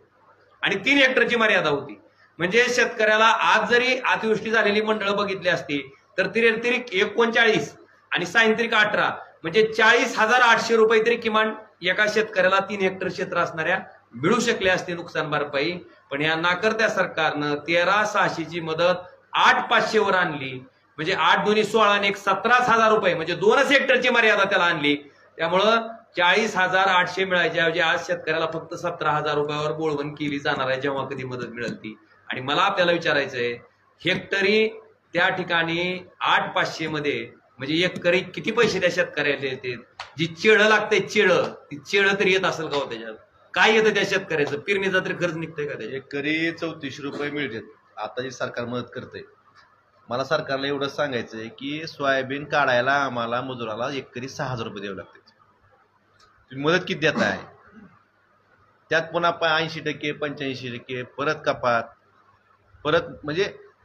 आणि 3 हेक्टरची मर्यादा होती. म्हणजे शेतकऱ्याला आज जरी अतिवृष्टी झालेली मंडळं बघितली असती तर तिरेक 39 आणि सायंत्रिक 18 म्हणजे 40,800 रुपये तरी किमान एका शेतकऱ्याला 3 हेक्टर क्षेत्र असणाऱ्या मिळू शकले असते नुकसान भरपाई. पण या नाकर्त्या सरकारनं 13,600ची मदत 8,500 वर आणली. म्हणजे 8 दोन्ही 16 आणि 17,000 रुपये म्हणजे 2 हेक्टरची मर्यादा त्याला आणली. त्यामुळं 40,800 मिळायच्या ऐवजी आज शेतकऱ्याला फक्त 17,000 रुपयावर बोळवण केली जाणार आहे जेव्हा कधी मदत मिळेल ती. आणि मला आपल्याला विचारायचंय, हेक्टरी त्या ठिकाणी 8,500 मध्ये म्हणजे एकरी किती पैसे त्या शेतकऱ्याला येते? जी चेळं लागते चेळं, ती चेळं तरी येत असेल का हो त्याच्यात? काय येतं त्या शेतकऱ्याचं? पेरणीचा तरी खर्च निघतोय का त्याच्या? एकरी 34 रुपये मिळतात आता जी सरकार मदत करते. मला सरकारला एवढंच सांगायचंय की सोयाबीन काढायला आम्हाला मजुराला एकरी 6,000 रुपये द्यावे लागतात. तुम्ही मदत किती देत आहे? त्यात पुन्हा 80%, 85% परत कपात, परत म्हणजे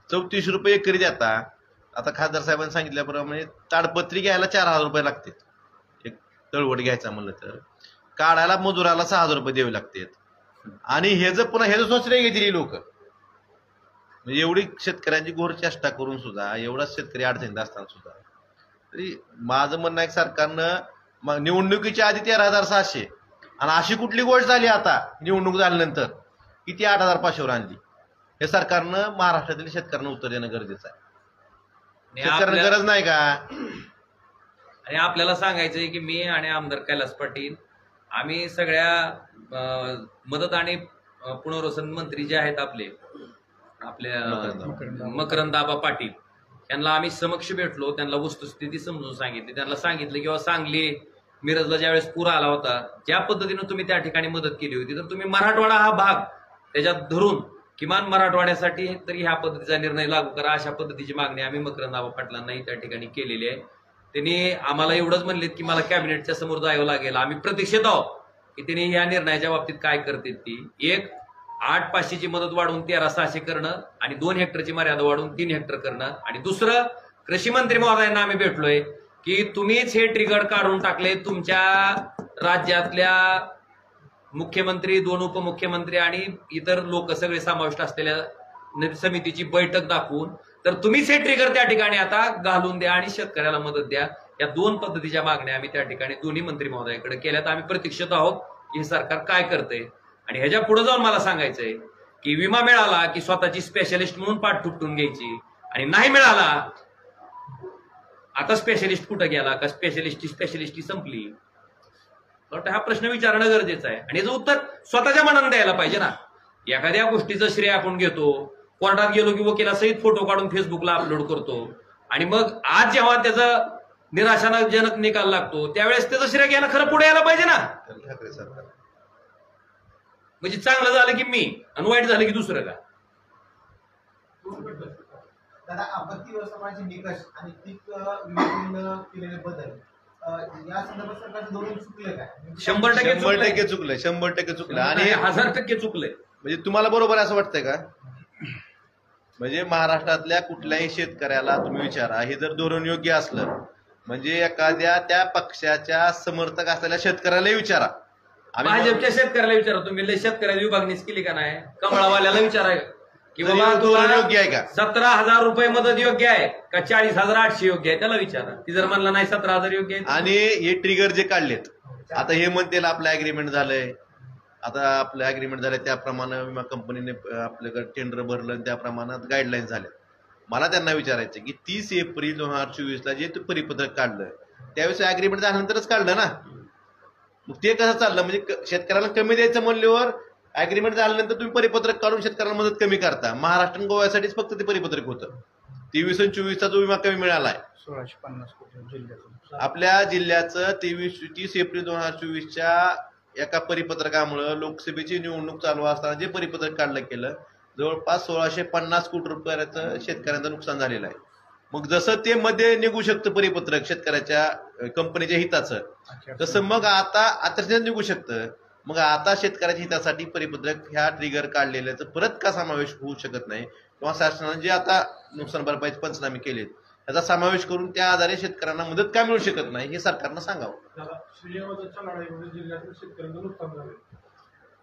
34 रुपये एकरी देता. आता खासदार साहेबांनी सांगितल्याप्रमाणे ताडपत्री घ्यायला 4,000 रुपये लागतात. एक तळवट घ्यायचा म्हणलं तर काढायला मजुराला 6,000 रुपये द्यावे लागतात. आणि हे जर पुन्हा हे जर सोचले घेतली लोक, म्हणजे एवढी शेतकऱ्यांची घोर चेष्टा करून सुद्धा, एवढा शेतकरी अडचणीत असताना सुद्धा, तरी माझं म्हणणं आहे सरकारनं निवडणुकीच्या आधी 13,600 आणि अशी कुठली गोष्ट झाली आता निवडणूक झाल्यानंतर की ती 8,500 वर आणली? हे सरकारनं महाराष्ट्रातील शेतकऱ्यांना उत्तर देणं गरजेचं आहे. शेतकऱ्यांना गरज नाही का? आणि आपल्याला सांगायचंय की मी आणि आमदार कैलास पाटील आम्ही सगळ्या मदत आणि पुनर्वसन मंत्री जे आहेत आपल्या मकरंद आबा पाटील यांना आम्ही समक्ष भेटलो. त्यांना वस्तुस्थिती समजून सांगितली. त्यांना सांगितलं किंवा सांगली मिरजला ज्यावेळेस पूर आला होता, ज्या पद्धतीनं तुम्ही त्या ठिकाणी मदत केली होती, तर तुम्ही मराठवाडा हा भाग त्याच्यात धरून किमान मराठवाड्यासाठी तरी ह्या पद्धतीचा निर्णय लागू करा, अशा पद्धतीची मागणी आम्ही मकरंद आबा पाटलांनाही त्या ठिकाणी केलेली आहे. त्यांनी आम्हाला एवढंच म्हणलेत की मला कॅबिनेटच्या समोर जावं लागेल. आम्ही प्रतीक्षेत आहोत की त्यांनी या निर्णयाच्या बाबतीत काय करतील. ती एक 8,500ची मदत वाढवून 13,600 करणं आणि 2 हेक्टरची मर्यादा वाढवून 3 हेक्टर करणं. आणि दुसरं, कृषी मंत्री महोदयांना आम्ही भेटलोय की तुम्हीच हे ट्रिगर काढून टाकले. तुमच्या राज्यातल्या मुख्यमंत्री, 2 उपमुख्यमंत्री आणि इतर लोक सगळे समाविष्ट असलेल्या समितीची बैठक दाखवून तर तुम्हीच हे ट्रिगर त्या ठिकाणी आता घालून द्या आणि शेतकऱ्याला मदत द्या. या 2 पद्धतीच्या मागण्या आम्ही त्या ठिकाणी दोन्ही मंत्री महोदयाकडे केल्यात. आम्ही प्रतीक्षित आहोत की हे सरकार काय करतंय. आणि ह्याच्या पुढे जाऊन मला सांगायचंय की विमा मिळाला की स्वतःची स्पेशलिस्ट म्हणून पाठ थुपटून घ्यायची, आणि नाही मिळाला आता स्पेशलिस्ट कुठं गेला का स्पेशलिस्टची संपली. हा प्रश्न विचारणं गरजेचं आहे आणि याचं उत्तर स्वतःच्या मनानं द्यायला पाहिजे ना. एखाद्या गोष्टीचं श्रेय आपण घेतो, कोर्टात गेलो की वकिलासहित फोटो काढून फेसबुकला अपलोड करतो आणि मग आज जेव्हा त्याचा निराशाजनक निकाल लागतो त्यावेळेस त्याचं श्रेय घ्यायला खरं पुढे यायला पाहिजे ना. ठाकरे सरकार म्हणजे चांगलं झालं की मी आणि वाईट झालं की दुसरं का. दादा, आपत्ती व्यवस्थापनाचे निकष आणि पीक विम्यातील केलेले बदल या संदर्भात सरकारचं धोरण चुकलं काय? 100% चुकलंय. 100% चुकलं आणि 1000% चुकलंय. म्हणजे तुम्हाला बरोबर असं वाटतंय का? म्हणजे महाराष्ट्रातल्या कुठल्याही शेतकऱ्याला तुम्ही विचारा, हे जर धोरण योग्य असलं म्हणजे एखाद्या त्या पक्षाच्या समर्थक असलेल्या शेतकऱ्यालाही विचारा. भाजपच्या शेतकऱ्याला विचारा, तुम्ही शेतकऱ्याची विभागणीच केली का नाही? कमळावाल्याला विचारा की बाबा धोरण योग्य आहे का? 17,000 रुपये मदत योग्य आहे का 40,800 योग्य आहे, त्याला विचारा. ती जर म्हणला नाही 17,000 योग्य आहे. आणि हे ट्रिगर जे काढलेत आता हे म्हणतील आपलं अग्रीमेंट झालंय, आता आपलं अग्रीमेंट झालंय त्याप्रमाणे विमा कंपनीने आपल्याकडे टेंडर भरलं आणि त्या प्रमाणात गाईडलाईन झाल्या. मला त्यांना विचारायचं की 30 एप्रिल 2024 जे परिपत्रक काढलं त्यावेळेस अग्रीमेंट झाल्यानंतरच काढलं ना. मग ते कसं चाललं? म्हणजे शेतकऱ्याला कमी द्यायचं म्हणल्यावर अग्रीमेंट झाल्यानंतर तुम्ही परिपत्रक काढून शेतकऱ्याला मदत कमी करता. महाराष्ट्र गोव्यासाठीच फक्त ते परिपत्रक होतं. 23 आणि 24चा जो विमा कमी मिळालाय 1650 कोटी जिल्ह्यातून आपल्या जिल्ह्याचं 30 एप्रिल 2024च्या एका परिपत्रकामुळे लोकसभेची निवडणूक चालू असताना जे परिपत्रक काढलं केलं जवळपास 1650 कोटी रुपयाचं शेतकऱ्यांचं नुकसान झालेलं आहे. मग जसं ते मध्ये निघू शकतं परिपत्रक शेतकऱ्याच्या कंपनीच्या हिताचं, तसं मग आता निघू शकतं. मग आता शेतकऱ्याच्या हितासाठी परिपत्रक ह्या ट्रिगर काढलेल्याचं परत का समावेश होऊ शकत नाही, किंवा शासनाने जे आता नुकसान भरपाईचे पंचनामे केलेत त्याचा समावेश करून त्या आधारे शेतकऱ्यांना मदत का मिळू शकत नाही हे सरकारनं सांगावं. श्रीयवादाच्या लढाईमध्ये जिल्ह्यातील शेतकऱ्यांचं नुकसान झालं.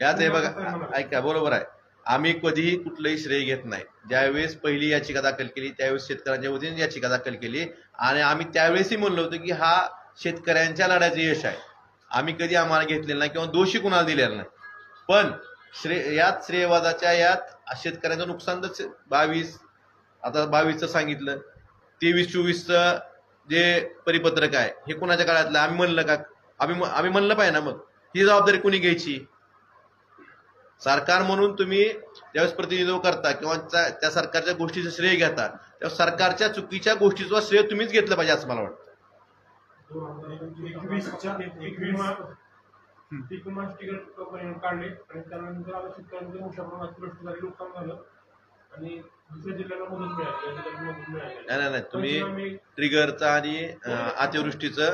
यात हे बघा, ऐका, बरोबर आहे, आम्ही कधीही कुठलंही श्रेय घेत नाही. ज्यावेळेस पहिली याचिका दाखल केली त्यावेळेस शेतकऱ्यांच्या वतीने याचिका दाखल केली आणि आम्ही त्यावेळेसही म्हणलो होतो की हा शेतकऱ्यांच्या लढ्याचं यश आहे. आम्ही कधी आम्हाला घेतलेलं नाही किंवा दोषी कुणाला दिलेला नाही. पण यात श्रेयवादाच्या यात शेतकऱ्यांचं नुकसान तर 22, आता 22चं सांगितलं, 23-24चं जे परिपत्रक आहे हे कुणाच्या काळातलं आम्ही म्हणलं का? आम्ही म्हणलं पाहिजे ना. मग ही जबाबदारी कुणी घ्यायची? सरकार म्हणून तुम्ही ज्यावेळेस प्रतिनिधित्व करता किंवा त्या सरकारच्या गोष्टीचं श्रेय घेता तेव्हा सरकारच्या चुकीच्या गोष्टीचं श्रेय तुम्हीच घेतलं पाहिजे असं मला वाटतं. 2021च्या पीक विमा स्टिकर कंपनीने काढले आणि त्यानंतर आता शेतकऱ्यांचं मोठ्या प्रमाणात अतिवृष्टीद्वारे नुकसान झालं आणि दुसऱ्या जिल्ह्याला मदत मिळाली. नाही, तुम्ही ट्रिगरचा आणि अतिवृष्टीचं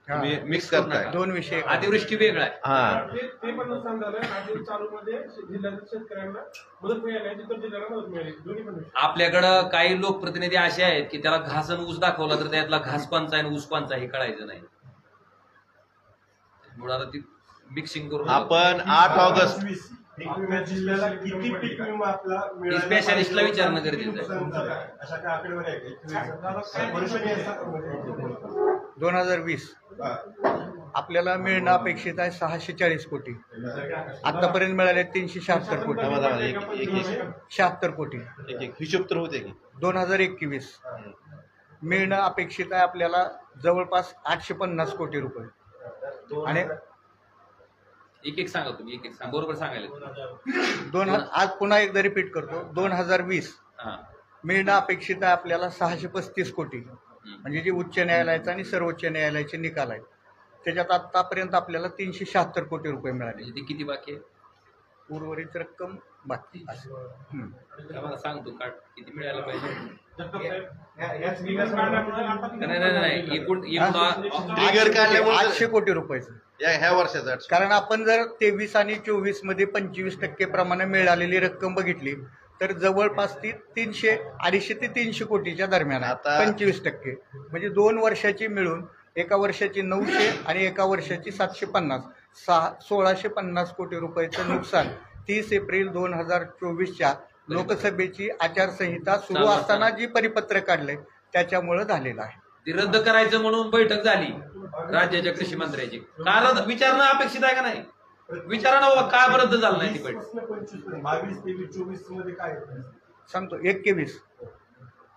तुम्ही मिक्स करताय. दोन विषय. अतिवृष्टी वेगळा आहे. हा, ते पण नुकसान झालं आणि चालूमध्ये जिल्ह्यातील शेतकऱ्यांना मदत मिळाली, तिथं जिल्ह्याला मदत मिळाली. दोन्ही पण आपल्याकडं काही लोकप्रतिनिधी असे आहेत की त्याला घास आणि ऊस दाखवला तर त्यातला घास कोणचा आहे आणि ऊस कोणचा हे कळायचं नाही. म्हणून आता ती मिक्सिंग करून आपण 8 ऑगस्ट आपल्या जिल्ह्याला किती पीक विमा आपला मिळाला? स्पेशालिस्टला विचारणं गरजेचं आहे. अशा काय आकडेवारी आहे का? 2020 आपल्याला मिळणं अपेक्षित आहे 640 कोटी. आतापर्यंत मिळाले 376 कोटी. 76 कोटी एक हिशोब तर होते की. 2021 मिळणं अपेक्षित आहे आपल्याला जवळपास 850 कोटी रुपये. आणि एक सांगा तुम्ही, एक सांगा, बरोबर सांगायला. आज पुन्हा एकदा रिपीट करतो, 2020 मिळणं अपेक्षित आहे आपल्याला 635 कोटी. म्हणजे जे उच्च न्यायालयाचा आणि सर्वोच्च न्यायालयाचे निकाल आहेत त्याच्यात आतापर्यंत आपल्याला 376 कोटी रुपये मिळाले. म्हणजे ती किती बाकी आहे? उर्वरित रक्कम बाकी. मला सांगतो का किती मिळायला पाहिजे? नाही, एकूण ट्रिगर काढल्यामुळे 800 कोटी रुपयाचं ह्या वर्षाचा. कारण आपण जर 23 आणि 24 मध्ये 25% प्रमाणे मिळालेली रक्कम बघितली तर जवळपास ती 250 ते 300 कोटीच्या दरम्यान आहे. 25% म्हणजे 2 वर्षाची मिळून एका वर्षाची 900 आणि एका वर्षाची 750, 1650 कोटी रुपयाचं नुकसान 30 एप्रिल 2024च्या लोकसभेची आचारसंहिता सुरू असताना जी परिपत्रक काढलंय त्याच्यामुळे झालेलं आहे. ती रद्द करायचं म्हणून बैठक झाली राज्याच्या कृषी मंत्र्याची. का रद्द विचारणं अपेक्षित आहे का नाही? विचारा ना, का रद्द झालं नाही ती बैठक? 22, 23, 24 मध्ये काय सांगतो 21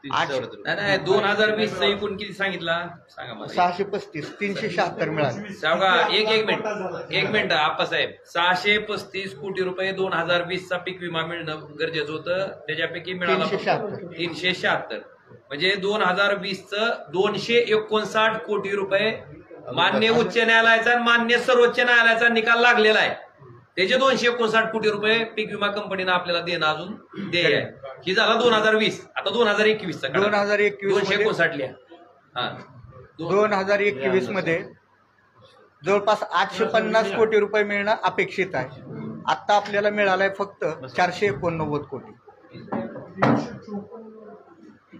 नाही 2020 चा एकूण किती सांगितला सांगा मला. 635, 376 मिळाले. सांगा एक मिनिट आप्पासाहेब, 635 कोटी रुपये 2020 चा पीक विमा मिळणं गरजेचं होतं, त्याच्यापैकी मिळाला 376. म्हणजे 2020 च 259 कोटी रुपये मान्य उच्च न्यायालयाचा आणि मान्य सर्वोच्च न्यायालयाचा निकाल लागलेला आहे. त्याचे 259 कोटी रुपये पीक विमा कंपनीनं आपल्याला देणं अजून देय आहे. ही झाला 2020. आता 2021 चा 259 लिहा. 2021 मध्ये जवळपास 850 कोटी रुपये मिळणं अपेक्षित आहे. आता आपल्याला मिळालंय फक्त 489 कोटी.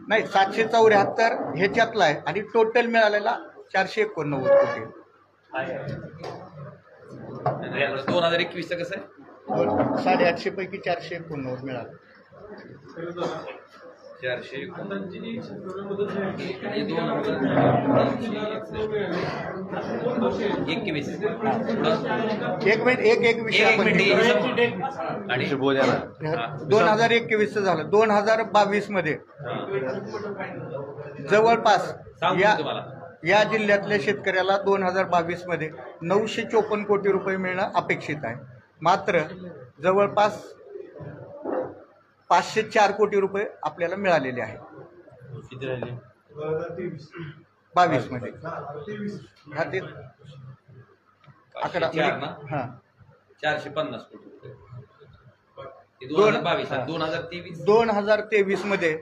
नाही 774 ह्याच्यातला आहे आणि टोटल मिळालेला 489 कोटी. 2021 चं कसं आहे? 850 पैकी 489 मिळाले. 2021 झालं. 2022 मध्ये जवळपास या जिल्ह्यातल्या शेतकऱ्याला 2022 मध्ये 954 कोटी रुपये मिळणं अपेक्षित आहे. मात्र जवळपास 504 कोटी रुपये आपल्याला मिळालेले आहेत. किती राहिले? 22 मध्ये हा ते आकडा 450 कोटी रुपये 2023 मध्ये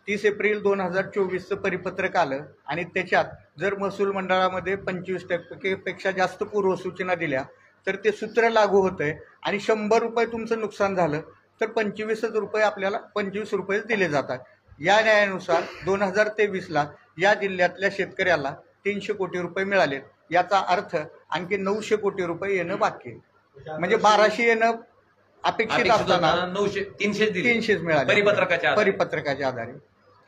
30 एप्रिल 2024चं परिपत्रक आलं आणि त्याच्यात जर महसूल मंडळामध्ये 25%पेक्षा जास्त पूर्वसूचना दिल्या तर ते सूत्र लागू होतंय आणि 100 रुपये तुमचं नुकसान झालं तर 25 रुपये आपल्याला 25 रुपये दिले जातात. या न्यायानुसार 2023ला या जिल्ह्यातल्या शेतकऱ्याला 300 कोटी रुपये मिळालेत. याचा अर्थ आणखी 900 कोटी रुपये येणं बाकी आहे. म्हणजे 1200 येणं अपेक्षित असताना 300 मिळाले परिपत्रकाच्या आधारे.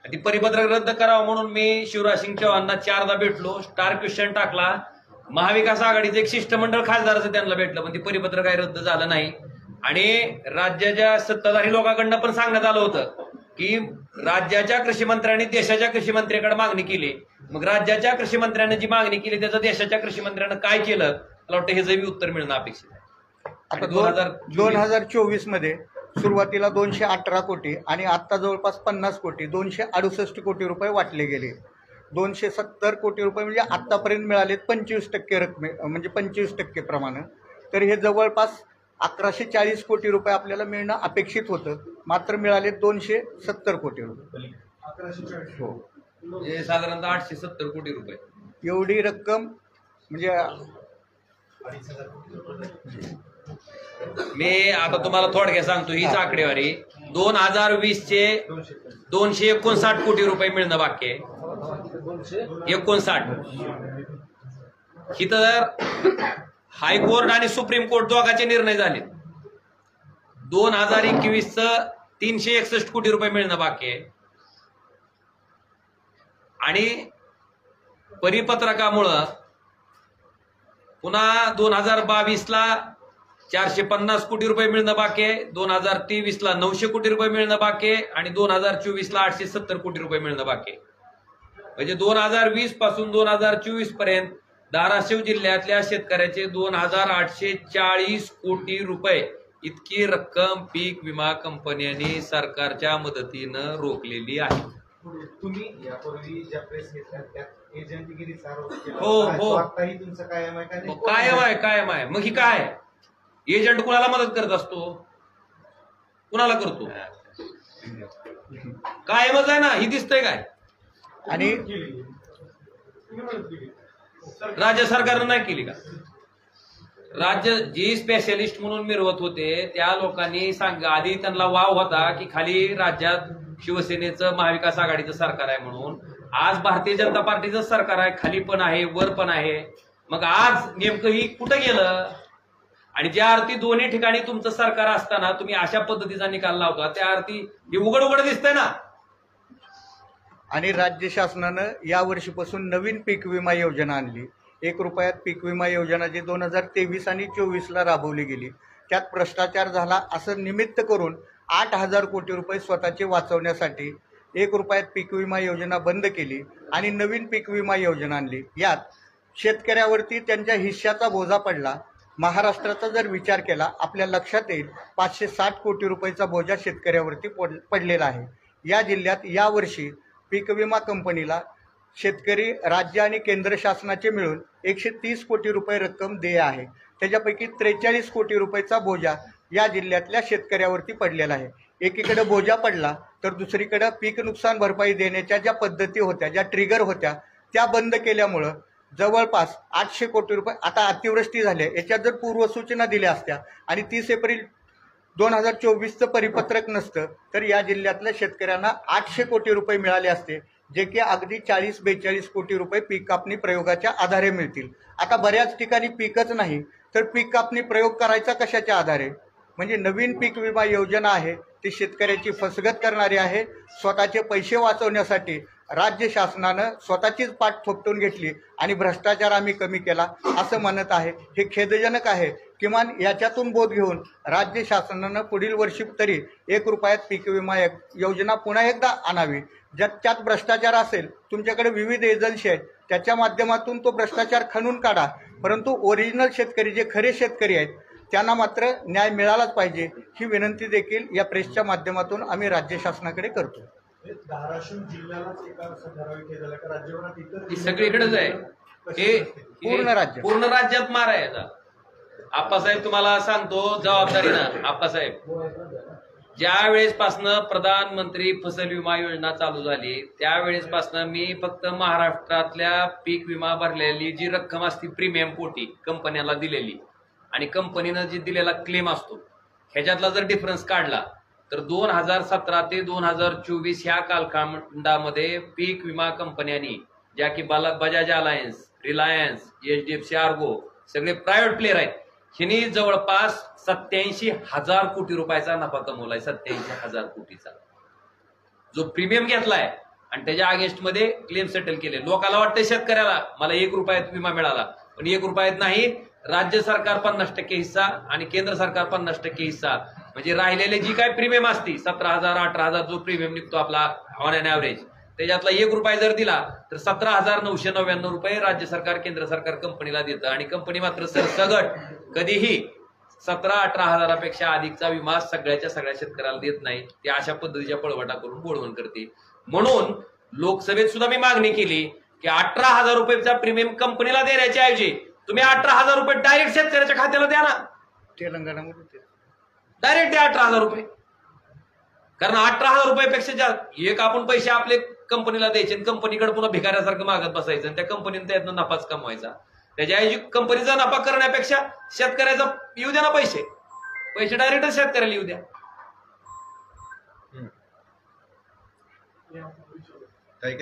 ती परिपत्रक रद्द करावं म्हणून मी शिवराज सिंग चौहानला 4दा भेटलो, स्टार क्वेश्चन टाकला. महाविकास आघाडीचं एक शिष्टमंडळ खासदाराचं त्यांना भेटलं, पण ती परिपत्रक काही रद्द झालं नाही. आणि राज्याच्या सत्ताधारी लोकांकडनं पण सांगण्यात आलं होतं की राज्याच्या कृषी मंत्र्यांनी देशाच्या कृषी मंत्र्याकडे मागणी केली. मग राज्याच्या कृषी मंत्र्यांनी जी मागणी केली त्याचं देशाच्या कृषी मंत्र्यानं काय केलं, मला वाटतं हे जरी उत्तर मिळणं अपेक्षित आहे. आता 2024 मध्ये सुरुवातीला 218 कोटी आणि आता जवळपास 50 कोटी 268 कोटी रुपये वाटले गेले. 270 कोटी रुपये म्हणजे आतापर्यंत मिळालेत 25% रकमे, म्हणजे 25% प्रमाणे. तर हे जवळपास 1140 कोटी रुपये आपल्याला मिळणं अपेक्षित होतं, मात्र मिळाले 270 कोटी रुपये. 1140 हो, म्हणजे साधारणतः 870 कोटी रुपये एवढी रक्कम म्हणजे 2,500 कोटी. मी आता तुम्हाला थोडक्यात सांगतो. हीच आकडेवारी 2020चे 259 कोटी रुपये मिळणं बाकी आहे. 59 ही तर हायकोर्ट आणि सुप्रीम कोर्ट दोघांचे निर्णय झाले. 2021चं 361 कोटी रुपये मिळणं बाकी आहे. आणि परिपत्रकामुळं पुन्हा 2022ला 450 कोटी रुपये मिळणं बाकी आहे, 2023ला 900 कोटी रुपये मिळणं बाकी आहे आणि 2024ला 870 कोटी रुपये मिळणं बाकी आहे. म्हणजे 2020 पासून 2024 पर्यंत धाराशिव जिल्ह्यातल्या शेतकऱ्याचे 2840 कोटी रुपये इतकी रक्कम पीक विमा कंपन्यांनी सरकारच्या मदतीनं रोखलेली आहे. तुम्ही यापूर्वी ज्या प्रेस घेतल्या त्यात एजंटगिरीचा आरोप केला. हो. आताही तुमचं कायम आहे का? कायम आहे. मग ही काय एजंट कुणाला मदत करत असतो, कुणाला करतो? कायमच आहे ना, ही दिसतंय काय? आणि राज्य सरकारनं नाही केली का? राज्य जी स्पेशलिस्ट म्हणून मिरवत होते त्या लोकांनी आधी त्यांना वाव होता की खाली राज्यात शिवसेनेचं महाविकास आघाडीचं सरकार आहे म्हणून. आज भारतीय जनता पार्टीचं सरकार आहे, खाली पण आहे वर पण आहे. मग आज नेमकं ही कुठं गेलं? आणि ज्या अर्थी दोन्ही ठिकाणी तुमचं सरकार असताना तुम्ही अशा पद्धतीचा निकाल लावता त्या अर्थी हे उघड दिसतंय ना. आणि राज्य शासनानं या वर्षीपासून नवीन पीक विमा योजना आणली. 1 रुपयात पीक विमा योजना जी 2023 आणि 24ला राबवली गेली त्यात भ्रष्टाचार झाला असं निमित्त करून 8,000 कोटी रुपये स्वतःचे वाचवण्यासाठी 1 रुपयात पीक विमा योजना बंद केली आणि नवीन पीक विमा योजना आणली. यात शेतकऱ्यावरती त्यांच्या हिश्श्याचा बोजा पडला. महाराष्ट्राचा जर विचार केला आपल्या लक्षात येईल 560 कोटी रुपयाचा बोजा शेतकऱ्यावरती पडलेला आहे. या जिल्ह्यात यावर्षी पीक विमा कंपनीला शेतकरी राज्य आणि केंद्र शासनाचे मिळून 130 कोटी रुपये रक्कम देय आहे. त्याच्यापैकी 43 कोटी रुपयाचा बोजा या जिल्ह्यातल्या शेतकऱ्यावरती पडलेला आहे. एकीकडे बोजा पडला तर दुसरीकडे पीक नुकसान भरपाई देण्याच्या ज्या पद्धती होत्या, ज्या ट्रिगर होत्या त्या बंद केल्यामुळं जवळपास 800 कोटी रुपये. आता अतिवृष्टी झाली, याच्यात जर पूर्वसूचना दिल्या असत्या आणि 30 एप्रिल 2024चं परिपत्रक नसतं तर या जिल्ह्यातल्या शेतकऱ्यांना 800 कोटी रुपये मिळाले असते, जे की अगदी 40-42 कोटी रुपये पीक कापणी प्रयोगाच्या आधारे मिळतील. आता बऱ्याच ठिकाणी पीकच नाही तर पीक कापणी प्रयोग करायचा कशाच्या आधारे? म्हणजे नवीन पीक विमा योजना आहे ती शेतकऱ्याची फसगत करणारी आहे. स्वतःचे पैसे वाचवण्यासाठी राज्य शासनानं स्वतःचीच पाठ थोपटून घेतली आणि भ्रष्टाचार आम्ही कमी केला असं म्हणत आहे. हे खेदजनक आहे. किमान याच्यातून बोध घेऊन राज्य शासनानं पुढील वर्षी तरी 1 रुपयात पीक विमा योजना पुन्हा एकदा आणावी. ज्यात भ्रष्टाचार असेल, तुमच्याकडे विविध एजन्सी आहेत त्याच्या माध्यमातून तो भ्रष्टाचार खणून काढा, परंतु ओरिजिनल शेतकरी जे खरे शेतकरी आहेत त्यांना मात्र न्याय मिळालाच पाहिजे. ही विनंती देखील या प्रेसच्या माध्यमातून आम्ही राज्य शासनाकडे करतो. धाराशिव जिल्ह्यालाच एका ठराविक हे झालं का राज्यभरात इतर सगळीकडेच आहे हे पूर्ण राज्यात मार आहे याचा. आप्पासाहेब तुम्हाला सांगतो जबाबदारीनं, आप्पासाहेब ज्या वेळेसपासनं प्रधानमंत्री फसल विमा योजना चालू झाली त्यावेळेसपासनं मी फक्त महाराष्ट्रातल्या पीक विमा भरलेली जी रक्कम असती प्रीमियम पोटी कंपन्याला दिलेली आणि कंपनीनं जी दिलेला क्लेम असतो ह्याच्यातला जर डिफरन्स काढला तर 2017 ते 2024 ह्या कालखंडामध्ये पीक विमा कंपन्यांनी ज्या की Bajaj alliance, Reliance, HDFC Ergo सगळे प्रायव्हेट प्लेयर आहेत, ह्यांनी जवळपास 87,000 कोटी रुपयाचा नफा कमवलाय. 87,000 कोटीचा जो प्रीमियम घेतलाय आणि त्याच्या अगेन्स्ट मध्ये क्लेम सेटल केले. लोकांना वाटतं शेतकऱ्याला मला 1 रुपयात विमा मिळाला, पण 1 रुपयात नाही. राज्य सरकार 50% हिस्सा आणि केंद्र सरकार 50% हिस्सा, म्हणजे राहिलेले जी काय प्रीमियम असती 17,000 18,000 जो प्रीमियम निघतो आपला ऑन अन ॲव्हरेज त्याच्यातला 1 रुपया जर दिला तर 17,999 रुपये राज्य सरकार केंद्र सरकार कंपनीला देतं आणि कंपनी मात्र सरसगट कधीही 17-18 हजारापेक्षा अधिकचा विमा सगळ्या शेतकऱ्याला देत नाही. ते अशा पद्धतीच्या पळवटा करून बोलवण करते. म्हणून लोकसभेत सुद्धा मी मागणी केली की 18,000 रुपयाचा प्रीमियम कंपनीला देण्याच्या ऐवजी तुम्ही 18,000 रुपये डायरेक्ट शेतकऱ्याच्या खात्याला द्या ना. तेलंगणामध्ये डायरेक्ट द्या 18,000 रुपये. कारण 18,000 रुपयापेक्षा जास्त एक आपण पैसे आपले कंपनीला द्यायचे आणि कंपनीकडे पुन्हा भिकाऱ्यासारखं मागत बसायचं आणि त्या कंपनीने त्यातनं नफाच कमवायचा. त्याच्याऐवजी कंपनीचा नफा करण्यापेक्षा शेतकऱ्याचा येऊ द्या ना पैसे डायरेक्ट शेतकऱ्याला येऊ द्या. काय